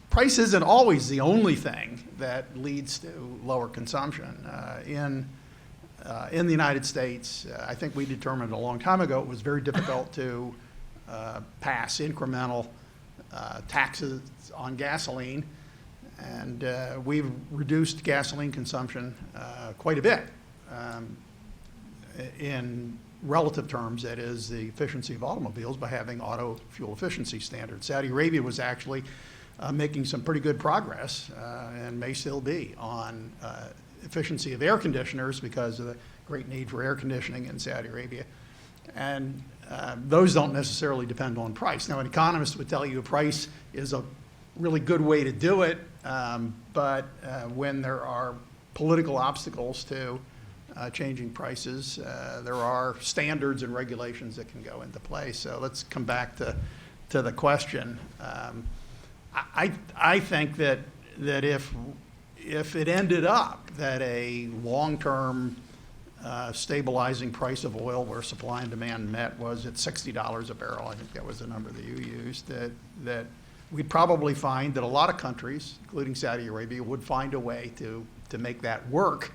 price isn't always the only thing that leads to lower consumption. In the United States, I think we determined a long time ago it was very difficult to pass incremental taxes on gasoline, and we've reduced gasoline consumption quite a bit. In relative terms, that is the efficiency of automobiles, by having auto fuel efficiency standards. Saudi Arabia was actually making some pretty good progress, and may still be, on efficiency of air conditioners because of the great need for air conditioning in Saudi Arabia. And those don't necessarily depend on price. Now, an economist would tell you a price is a really good way to do it, but when there are political obstacles to changing prices, there are standards and regulations that can go into play. So let's come back to the question. I think that if it ended up that a long-term stabilizing price of oil where supply and demand met was at $60 a barrel, I think that was the number that you used, that we'd probably find that a lot of countries, including Saudi Arabia, would find a way to make that work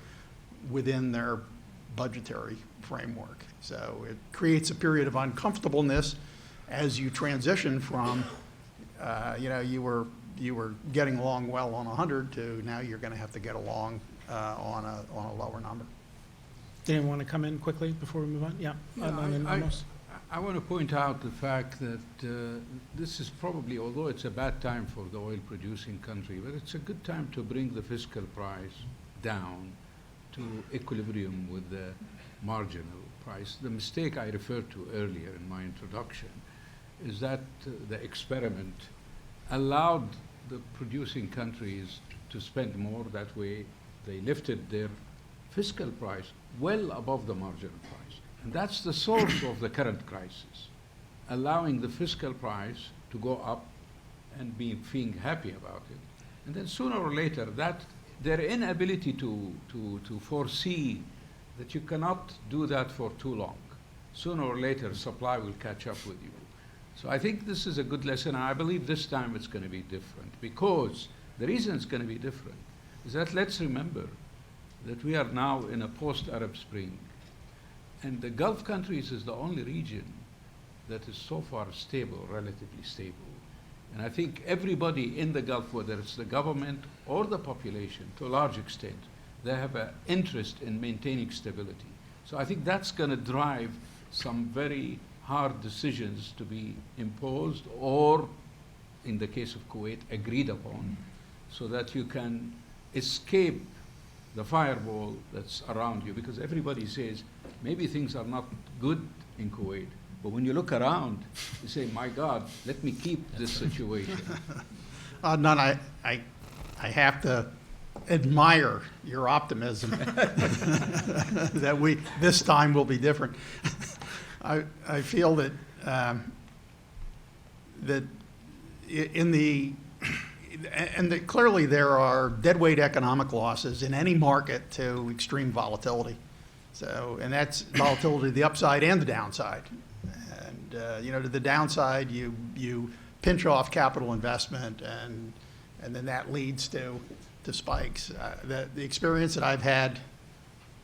within their budgetary framework. So it creates a period of uncomfortableness as you transition from, you were getting along well on 100 to now you're going to have to get along on a lower number. Did anyone want to come in quickly before we move on? Yeah. I want to point out the fact that this is probably, although it's a bad time for the oil-producing country, but it's a good time to bring the fiscal price down to equilibrium with the marginal price. The mistake I referred to earlier in my introduction is that the experiment allowed the producing countries to spend more. That way they lifted their fiscal price well above the marginal price. And that's the source of the current crisis, allowing the fiscal price to go up and being happy about it. And then sooner or later, that their inability to foresee that you cannot do that for too long. Sooner or later, supply will catch up with you. So I think this is a good lesson, and I believe this time it's going to be different, because The reason it's going to be different is that let's remember that we are now in a post-Arab Spring. And the Gulf countries is the only region that is so far stable, relatively stable. And I think everybody in the Gulf, whether it's the government or the population, to a large extent, they have an interest in maintaining stability. So I think that's going to drive some very hard decisions to be imposed or, in the case of Kuwait, agreed upon, so that you can escape the fireball that's around you. Because everybody says, maybe things are not good in Kuwait, but when you look around, you say, my God, let me keep this situation. Adnan, I have to admire your optimism that this time will be different. I feel that clearly there are deadweight economic losses in any market to extreme volatility. So, and that's volatility, the upside and the downside. And to the downside, you pinch off capital investment, and then that leads to spikes. The experience that I've had,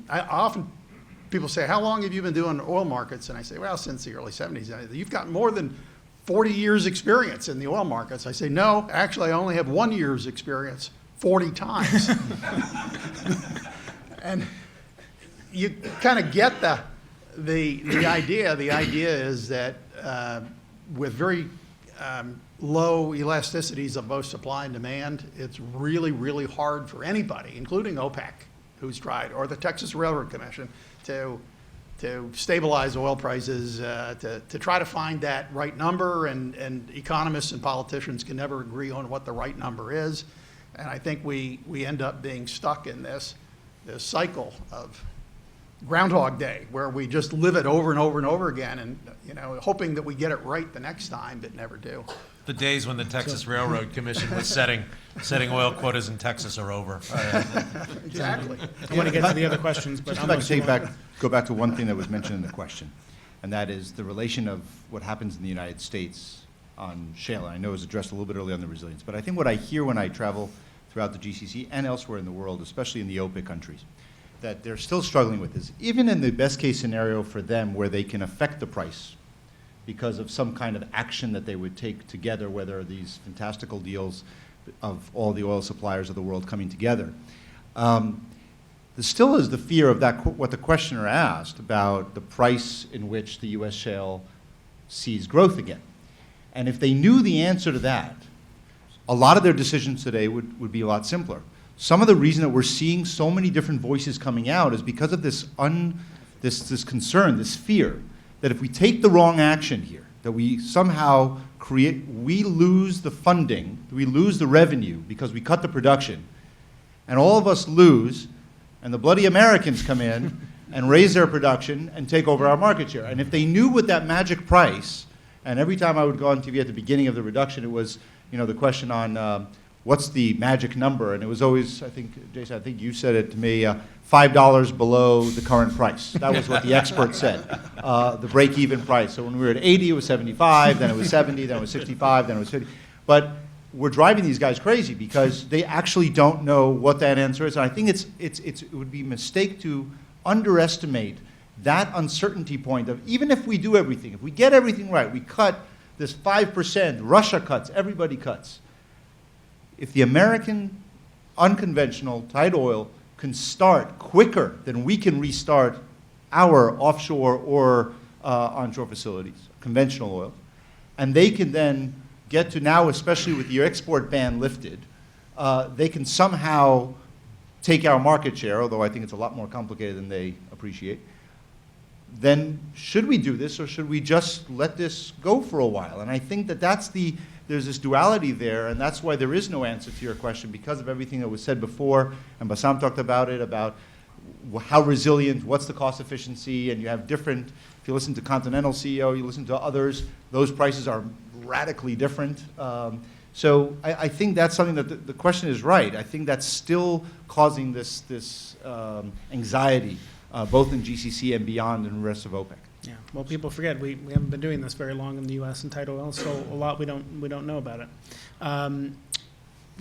I often, people say, how long have you been doing oil markets? And I say, well, since the early 70s. You've got more than 40 years experience in the oil markets. I say, no, actually, I only have 1 year's experience 40 times. And you kind of get the idea. The idea is that with very low elasticities of both supply and demand, it's really, really hard for anybody, including OPEC, who's tried, or the Texas Railroad Commission, to stabilize oil prices, to try to find that right number, and economists and politicians can never agree on what the right number is. And I think we end up being stuck in this cycle of Groundhog Day, where we just live it over and over and over again, and hoping that we get it right the next time, but never do. The days when the Texas Railroad Commission was setting oil quotas in Texas are over. Exactly. I want to get to the other questions, but Just if I could go back to one thing that was mentioned in the question, and that is the relation of what happens in the United States on shale. I know it was addressed a little bit earlier on the resilience, but I think what I hear when I travel throughout the GCC and elsewhere in the world, especially in the OPEC countries, that they're still struggling with is, even in the best case scenario for them where they can affect the price because of some kind of action that they would take together, whether these fantastical deals of all the oil suppliers of the world coming together. There still is the fear of that, what the questioner asked about the price in which the U.S. shale sees growth again. And if they knew the answer to that, a lot of their decisions today would be a lot simpler. Some of the reason that we're seeing so many different voices coming out is because of this concern, this fear, that if we take the wrong action here, that we somehow we lose the funding, we lose the revenue because we cut the production, and all of us lose, and the bloody Americans come in and raise their production and take over our market share. And if they knew what that magic price, and every time I would go on TV at the beginning of the reduction, it was, the question on what's the magic number? And it was always, I think, Jason, I think you said it to me, $5 below the current price. That was what the expert said, the break-even price. So when we were at 80, it was 75, then it was 70, then it was 65, then it was 50. But we're driving these guys crazy because they actually don't know what that answer is. And I think it would be a mistake to underestimate that uncertainty point of, even if we do everything, if we get everything right, we cut this 5%, Russia cuts, everybody cuts. If the American unconventional tight oil can start quicker than we can restart our offshore or onshore facilities, conventional oil, and they can then get to now, especially with the export ban lifted, they can somehow take our market share, although I think it's a lot more complicated than they appreciate, then should we do this, or should we just let this go for a while? And I think that there's this duality there, and that's why there is no answer to your question, because of everything that was said before, and Bassam talked about it, about how resilient, what's the cost efficiency, and you have different, if you listen to Continental CEO, you listen to others, those prices are radically different. So I think that's something that the question is right. I think that's still causing this anxiety, both in GCC and beyond in the rest of OPEC. Yeah, well, people forget we haven't been doing this very long in the U.S. in tight oil, so a lot we don't know about it.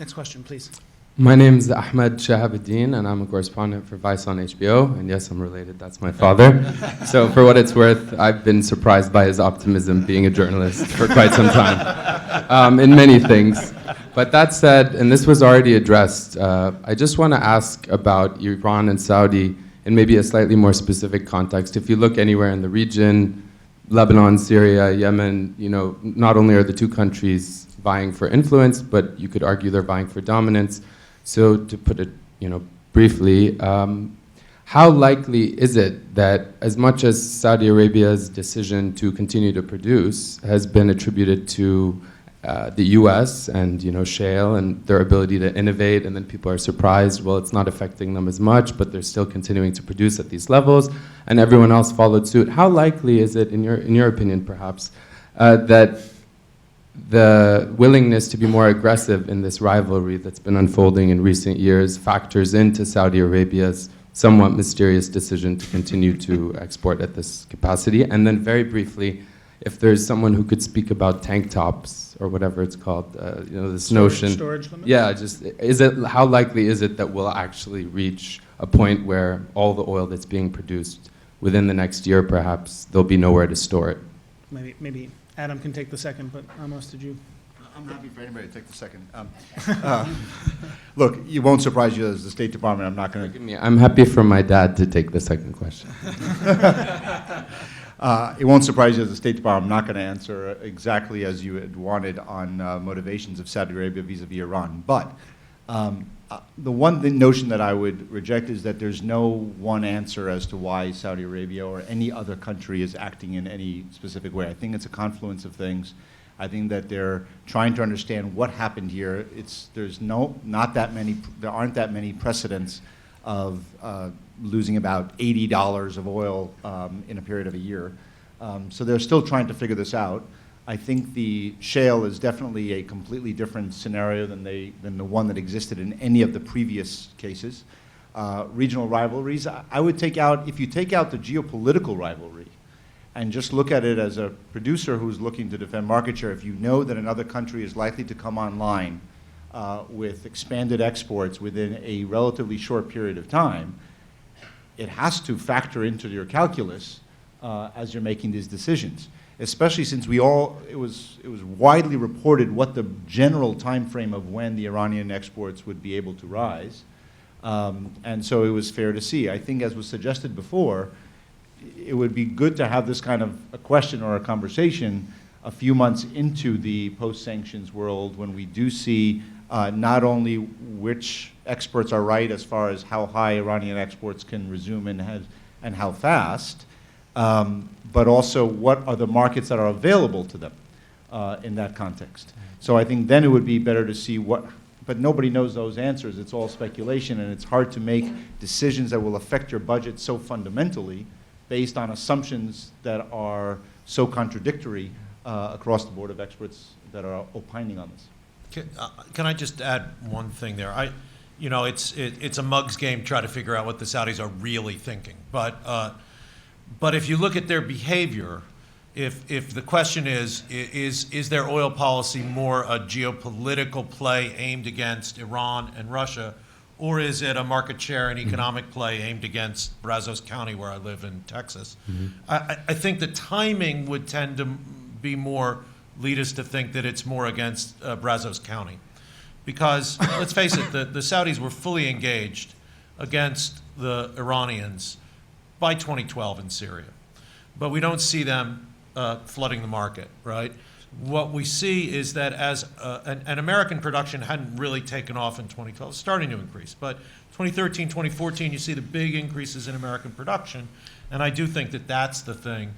Next question, please. My name is Ahmed Shihab-Eldin, and I'm a correspondent for Vice on HBO. And yes, I'm related. That's my father. So for what it's worth, I've been surprised by his optimism being a journalist for quite some time in many things. But that said, and this was already addressed, I just want to ask about Iran and Saudi in maybe a slightly more specific context. If you look anywhere in the region, Lebanon, Syria, Yemen, you know, not only are the two countries vying for influence, but you could argue they're vying for dominance. So to put it, you know, briefly, how likely is it that as much as Saudi Arabia's decision to continue to produce has been attributed to the U.S. and, you know, shale and their ability to innovate, and then people are surprised, well, it's not affecting them as much, but they're still continuing to produce at these levels, and everyone else followed suit. How likely is it, in your opinion, perhaps, that the willingness to be more aggressive in this rivalry that's been unfolding in recent years factors into Saudi Arabia's somewhat mysterious decision to continue to export at this capacity? And then very briefly, if there's someone who could speak about tank tops or whatever it's called, you know, this notion. Storage limit? Yeah, just how likely is it that we'll actually reach a point where all the oil that's being produced within the next year, perhaps, there'll be nowhere to store it? Maybe Adam can take the second, but Amos, did you? I'm happy for anybody to take the second. Look, it won't surprise you as the State Department, I'm not going to... I'm happy for my dad to take the second question. It won't surprise you as the State Department, I'm not going to answer exactly as you had wanted on motivations of Saudi Arabia vis-a-vis Iran. But the one notion that I would reject is that there's no one answer as to why Saudi Arabia or any other country is acting in any specific way. I think it's a confluence of things. I think that they're trying to understand what happened here. There aren't that many precedents of losing about $80 of oil in a period of a year. So they're still trying to figure this out. I think the shale is definitely a completely different scenario than the one that existed in any of the previous cases. Regional rivalries, I would take out, if you take out the geopolitical rivalry and just look at it as a producer who's looking to defend market share, if you know that another country is likely to come online with expanded exports within a relatively short period of time, it has to factor into your calculus as you're making these decisions. Especially since it was widely reported what the general time frame of when the Iranian exports would be able to rise. And so it was fair to see. I think, as was suggested before, it would be good to have this kind of a question or a conversation a few months into the post-sanctions world when we do see not only which experts are right as far as how high Iranian exports can resume and how fast, but also what are the markets that are available to them in that context. So I think then it would be better to see but nobody knows those answers. It's all speculation, and it's hard to make decisions that will affect your budget so fundamentally based on assumptions that are so contradictory across the board of experts that are opining on this. Can I just add one thing there? It's a mug's game to try to figure out what the Saudis are really thinking. But if you look at their behavior, if the question is their oil policy more a geopolitical play aimed against Iran and Russia, or is it a market share and economic play aimed against Brazos County, where I live in Texas? I think the timing would tend to be more lead us to think that it's more against Brazos County. Because, let's face it, the Saudis were fully engaged against the Iranians by 2012 in Syria. But we don't see them flooding the market, right? What we see is that as an American production hadn't really taken off in 2012, starting to increase. But 2013, 2014, you see the big increases in American production. And I do think that that's the thing.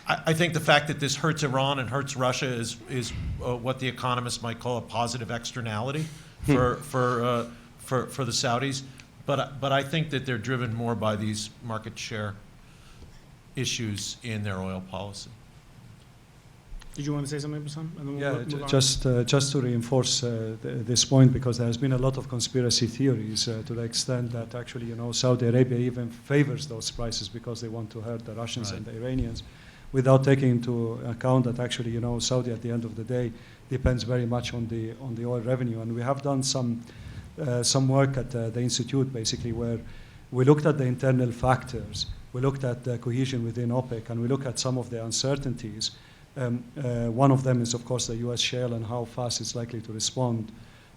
I think the fact that this hurts Iran and hurts Russia is what the economists might call a positive externality for the Saudis. But I think that they're driven more by these market share issues in their oil policy. Did you want to say something, Bassam? Yeah, just to reinforce this point, because there has been a lot of conspiracy theories to the extent that actually, Saudi Arabia even favors those prices because they want to hurt the Russians and the Iranians, without taking into account that actually, Saudi at the end of the day depends very much on the oil revenue. And we have done some work at the Institute, basically, where we looked at the internal factors, we looked at the cohesion within OPEC, and we looked at some of the uncertainties. One of them is, of course, the US shale and how fast it's likely to respond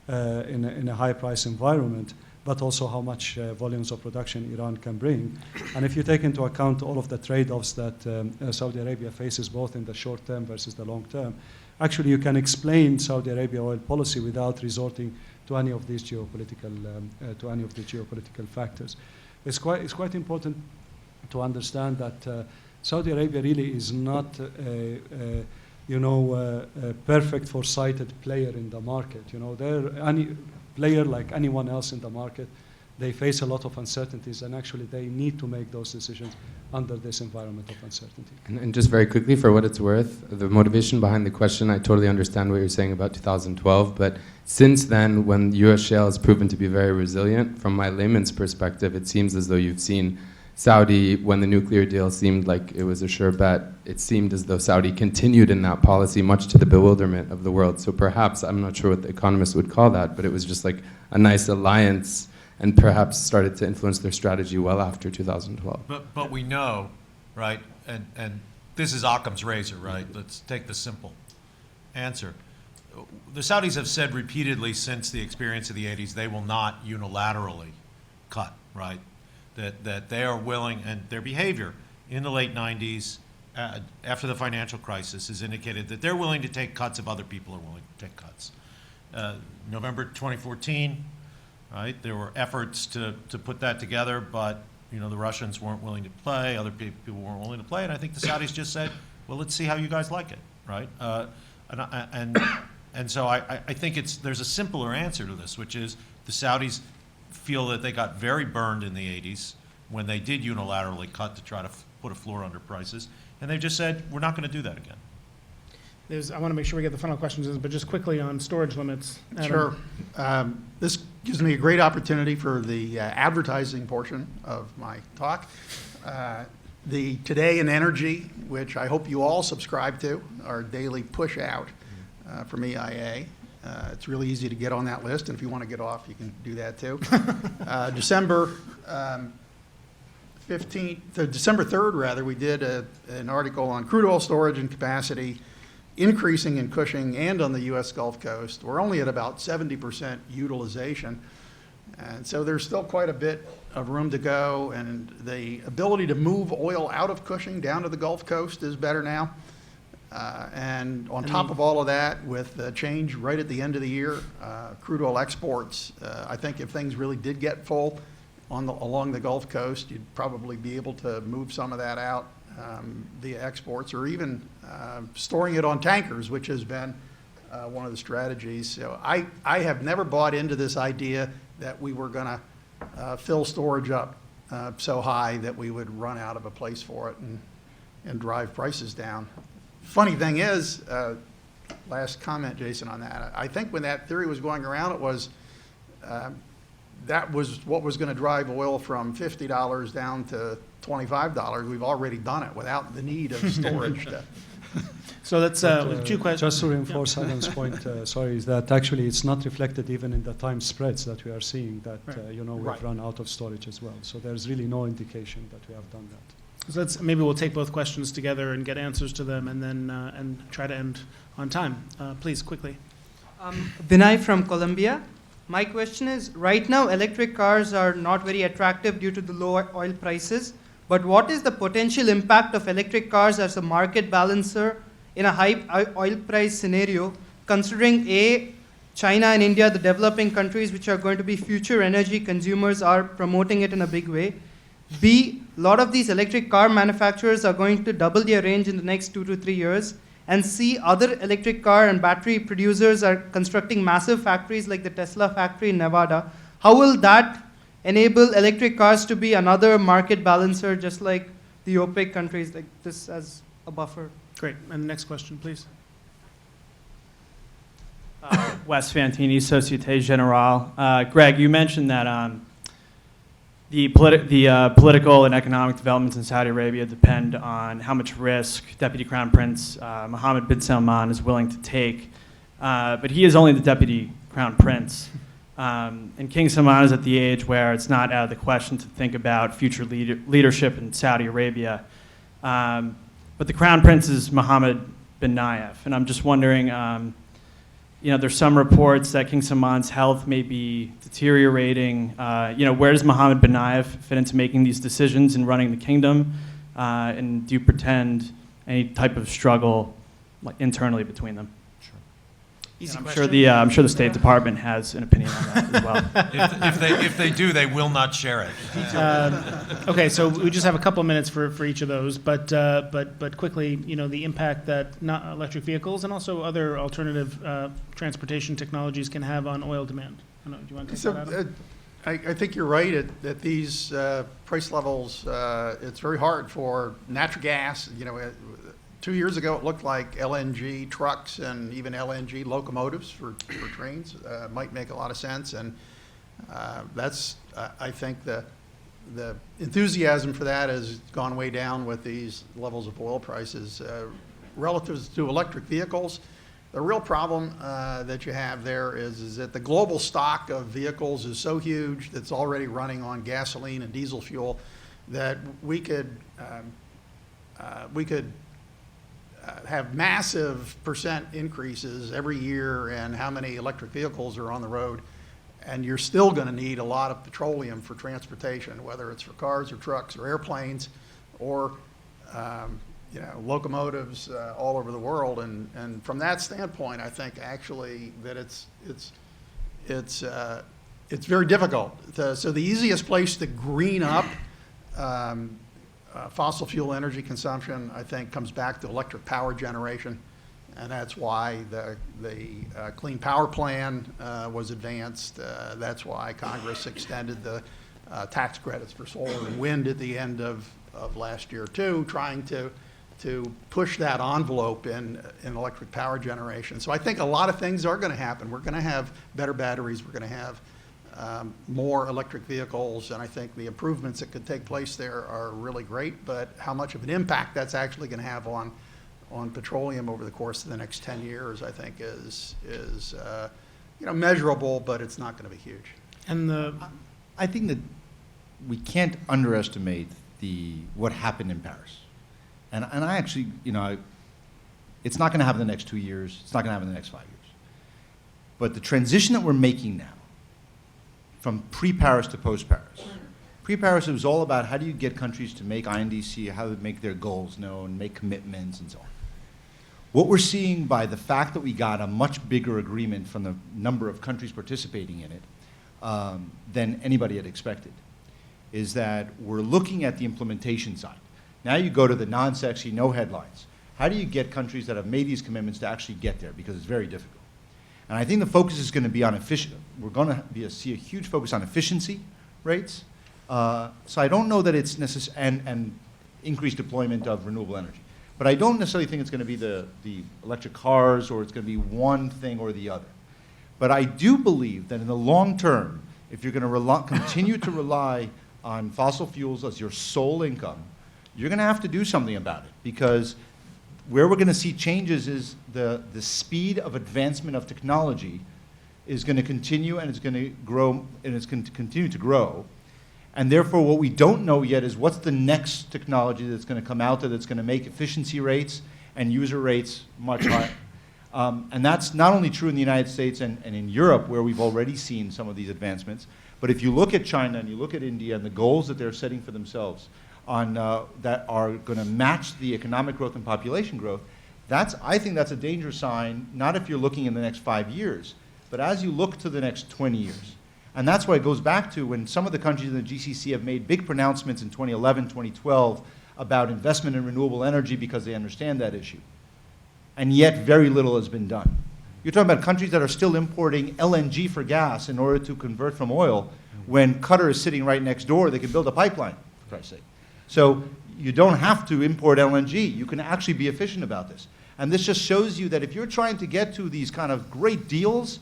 in a high price environment, but also how much volumes of production Iran can bring. And if you take into account all of the trade-offs that Saudi Arabia faces, both in the short term versus the long term, actually you can explain Saudi Arabia oil policy without resorting to any of these geopolitical factors. It's quite important to understand that Saudi Arabia really is not a perfect foresighted player in the market. They're any player like anyone else in the market. They face a lot of uncertainties, and actually they need to make those decisions under this environment of uncertainty. And just very quickly, for what it's worth, the motivation behind the question, I totally understand what you're saying about 2012, but since then, when US shale has proven to be very resilient, from my layman's perspective, it seems as though you've seen Saudi, when the nuclear deal seemed like it was a sure bet, it seemed as though Saudi continued in that policy, much to the bewilderment of the world. So perhaps, I'm not sure what the economists would call that, but it was just like a nice alliance and perhaps started to influence their strategy well after 2012. But we know, right, and this is Occam's razor, right? Let's take the simple answer. The Saudis have said repeatedly since the experience of the 80s they will not unilaterally cut, right? That they are willing, and their behavior in the late 90s, after the financial crisis, has indicated that they're willing to take cuts if other people are willing to take cuts. November 2014, right, there were efforts to put that together, but the Russians weren't willing to play, other people weren't willing to play, and I think the Saudis just said, well, let's see how you guys like it, right? And so I think there's a simpler answer to this, which is the Saudis feel that they got very burned in the 80s when they did unilaterally cut to try to put a floor under prices, and they've just said, we're not going to do that again. I want to make sure we get the final questions in, but just quickly on storage limits. Adam. Sure. This gives me a great opportunity for the advertising portion of my talk. The Today in Energy, which I hope you all subscribe to, our daily push out from EIA. It's really easy to get on that list, and if you want to get off, you can do that too. December 3rd, rather, we did an article on crude oil storage and capacity increasing in Cushing and on the U.S. Gulf Coast. We're only at about 70% utilization, and so there's still quite a bit of room to go, and the ability to move oil out of Cushing down to the Gulf Coast is better now. And on top of all of that, with the change right at the end of the year, crude oil exports, I think if things really did get full along the Gulf Coast, you'd probably be able to move some of that out via exports, or even storing it on tankers, which has been one of the strategies. So I have never bought into this idea that we were going to fill storage up so high that we would run out of a place for it and drive prices down. Funny thing is, last comment, Jason, on that, I think when that theory was going around, it was that was what was going to drive oil from $50 down to $25. We've already done it without the need of storage. So that's two questions. Just to reinforce Adam's point, is that actually it's not reflected even in the time spreads that we are seeing that, we've run out of storage as well. So there's really no indication that we have done that. So maybe we'll take both questions together and get answers to them, and then and try to end on time. Please, quickly. Vinay from Colombia. My question is, right now electric cars are not very attractive due to the low oil prices, but what is the potential impact of electric cars as a market balancer in a high oil price scenario, considering A, China and India, the developing countries which are going to be future energy consumers, are promoting it in a big way. B, a lot of these electric car manufacturers are going to double their range in the next 2 to 3 years. And C, other electric car and battery producers are constructing massive factories like the Tesla factory in Nevada. How will that enable electric cars to be another market balancer, just like the OPEC countries, like this as a buffer? Great. And the next question, please. Wes Fantini, Societe Generale. Greg, you mentioned that the political and economic developments in Saudi Arabia depend on how much risk Deputy Crown Prince Mohammed bin Salman is willing to take but he is only the deputy crown prince. And King Salman is at the age where it's not out of the question to think about future leadership in Saudi Arabia. But the crown prince is Mohammed bin Nayef, and I'm just wondering, there's some reports that King Salman's health may be deteriorating. Where does Mohammed bin Nayef fit into making these decisions and running the kingdom? And do you pretend any type of struggle internally between them? Easy I'm question. I'm sure the State Department has an opinion on that as well. If they do, they will not share it. Okay, so we just have a couple of minutes for each of those, but quickly, the impact that not electric vehicles and also other alternative transportation technologies can have on oil demand. I don't know, do you want to take that, Adam? I think you're right at these price levels. It's very hard for natural gas. 2 years ago, it looked like LNG trucks and even LNG locomotives for trains might make a lot of sense. And that's, I think, the enthusiasm for that has gone way down with these levels of oil prices. Relative to electric vehicles, the real problem that you have there is that the global stock of vehicles is so huge that's already running on gasoline and diesel fuel that we could have massive percent increases every year in how many electric vehicles are on the road, and you're still going to need a lot of petroleum for transportation, whether it's for cars or trucks or airplanes or locomotives all over the world. And from that standpoint, I think actually that it's very difficult. So the easiest place to green up fossil fuel energy consumption, I think, comes back to electric power generation, and that's why the Clean Power Plan was advanced. That's why Congress extended the tax credits for solar and wind at the end of last year too, trying to push that envelope in electric power generation. So I think a lot of things are going to happen. We're going to have better batteries. We're going to have more electric vehicles, and I think the improvements that could take place there are really great, but how much of an impact that's actually going to have on petroleum over the course of the next 10 years, I think is measurable, but it's not going to be huge. And I think that we can't underestimate what happened in Paris. And I actually, it's not going to happen in the next 2 years. It's not going to happen in the next 5 years. But the transition that we're making now, from pre-Paris to post-Paris. Pre-Paris, it was all about how do you get countries to make INDC, how to make their goals known, make commitments, and so on. What we're seeing by the fact that we got a much bigger agreement from the number of countries participating in it than anybody had expected is that we're looking at the implementation side. Now you go to the non-sexy, no headlines. How do you get countries that have made these commitments to actually get there? Because it's very difficult. And I think the focus is going to be on we're going to see a huge focus on efficiency rates. So I don't know that it's necessary, and increased deployment of renewable energy. But I don't necessarily think it's going to be the electric cars, or it's going to be one thing or the other. But I do believe that in the long term, if you're going to continue to rely on fossil fuels as your sole income, you're going to have to do something about it, because where we're going to see changes is the speed of advancement of technology is going to continue, and it's going to grow, and it's going to continue to grow. And therefore, what we don't know yet is what's the next technology that's going to come out there that's going to make efficiency rates and user rates much higher. And that's not only true in the United States and in Europe, where we've already seen some of these advancements, but if you look at China and you look at India and the goals that they're setting for themselves, that are going to match the economic growth and population growth, I think that's a danger sign, not if you're looking in the next 5 years, but as you look to the next 20 years. And that's why it goes back to when some of the countries in the GCC have made big pronouncements in 2011, 2012 about investment in renewable energy because they understand that issue. And yet very little has been done. You're talking about countries that are still importing LNG for gas in order to convert from oil, when Qatar is sitting right next door, they can build a pipeline, for Christ's sake. So you don't have to import LNG. You can actually be efficient about this. And this just shows you that if you're trying to get to these kind of great deals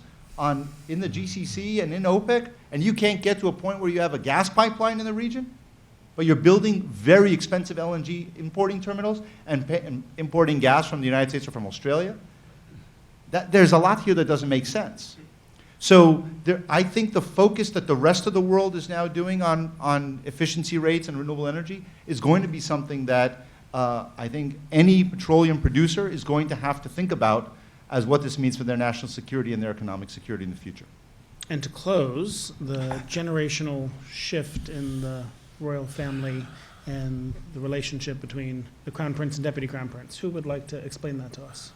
in the GCC and in OPEC, and you can't get to a point where you have a gas pipeline in the region, but you're building very expensive LNG importing terminals and importing gas from the United States or from Australia, there's a lot here that doesn't make sense. So I think the focus that the rest of the world is now doing on efficiency rates and renewable energy is going to be something that I think any petroleum producer is going to have to think about as what this means for their national security and their economic security in the future. And to close, the generational shift in the royal family and the relationship between the Crown Prince and Deputy Crown Prince. Who would like to explain that to us?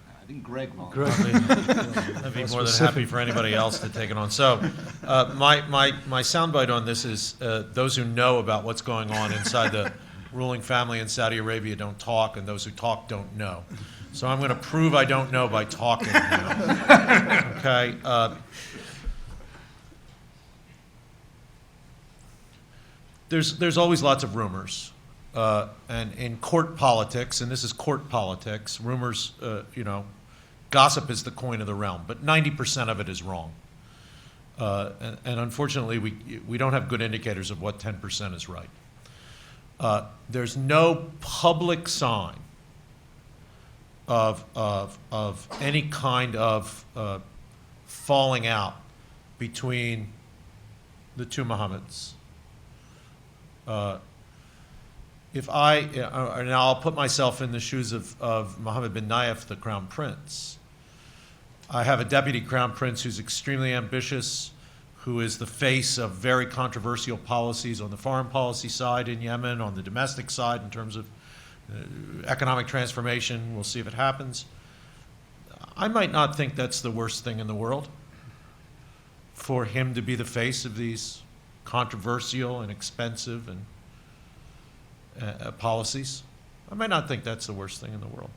I think Greg will. I'd be more than happy for anybody else to take it on. So my soundbite on this is those who know about what's going on inside the ruling family in Saudi Arabia don't talk, and those who talk don't know. So I'm going to prove I don't know by talking now. Okay? There's always lots of rumors. And in court politics, and this is court politics, rumors, gossip is the coin of the realm, but 90% of it is wrong. And unfortunately, we don't have good indicators of what 10% is right. There's no public sign of any kind of falling out between the two Mohammeds. Now I'll put myself in the shoes of Mohammed bin Nayef, the Crown Prince. I have a deputy Crown Prince who's extremely ambitious, who is the face of very controversial policies on the foreign policy side in Yemen, on the domestic side in terms of economic transformation. We'll see if it happens. I might not think that's the worst thing in the world for him to be the face of these controversial and expensive and policies. I might not think that's the worst thing in the world.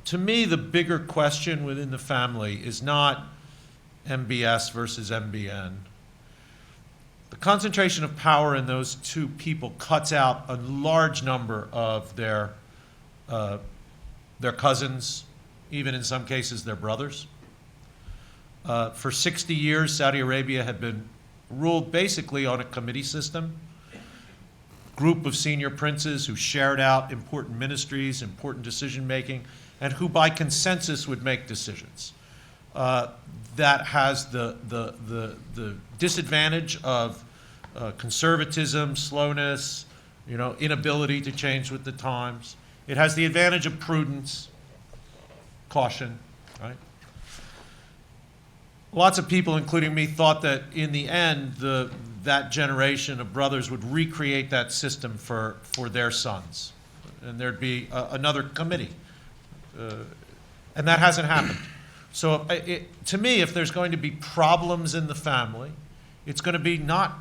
To me, the bigger question within the family is not MBS versus MBN. The concentration of power in those two people cuts out a large number of their cousins, even in some cases their brothers. For 60 years, Saudi Arabia had been ruled basically on a committee system. Group of senior princes who shared out important ministries, important decision-making, and who by consensus would make decisions. That has the disadvantage of conservatism, slowness, inability to change with the times. It has the advantage of prudence, caution, right? Lots of people, including me, thought that in the end, that generation of brothers would recreate that system for their sons. And there'd be another committee. And that hasn't happened. So to me, if there's going to be problems in the family, it's going to be not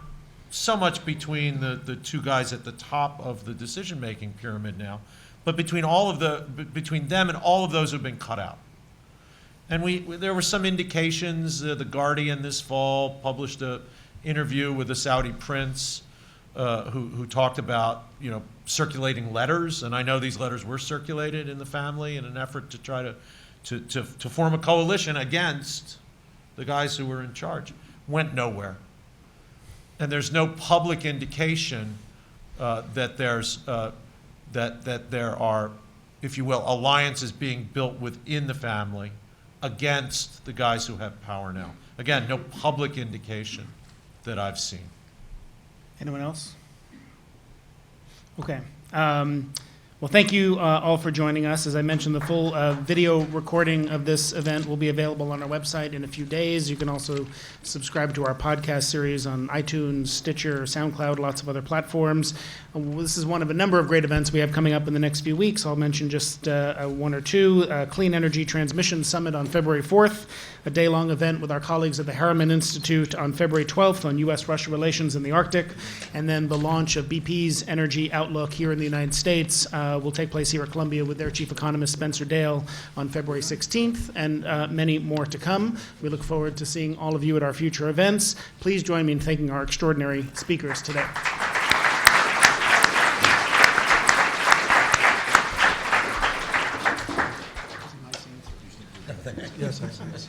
so much between the two guys at the top of the decision-making pyramid now, but between them and all of those who've been cut out. And there were some indications. The Guardian this fall published an interview with a Saudi prince who talked about circulating letters, and I know these letters were circulated in the family in an effort to try to form a coalition against the guys who were in charge. Went nowhere, and there's no public indication that there are, if you will, alliances being built within the family against the guys who have power now. Again, no public indication that I've seen. Anyone else? Okay. Well, thank you all for joining us. As I mentioned, the full video recording of this event will be available on our website in a few days. You can also subscribe to our podcast series on iTunes, Stitcher, SoundCloud, lots of other platforms. This is one of a number of great events we have coming up in the next few weeks. I'll mention just one or two. Clean Energy Transmission Summit on February 4th, a day-long event with our colleagues at the Harriman Institute on February 12th on U.S.-Russia relations in the Arctic, and then the launch of BP's Energy Outlook here in the United States will take place here at Columbia with their chief economist, Spencer Dale, on February 16th, and many more to come. We look forward to seeing all of you at our future events. Please join me in thanking our extraordinary speakers today. Yes, yes, yes.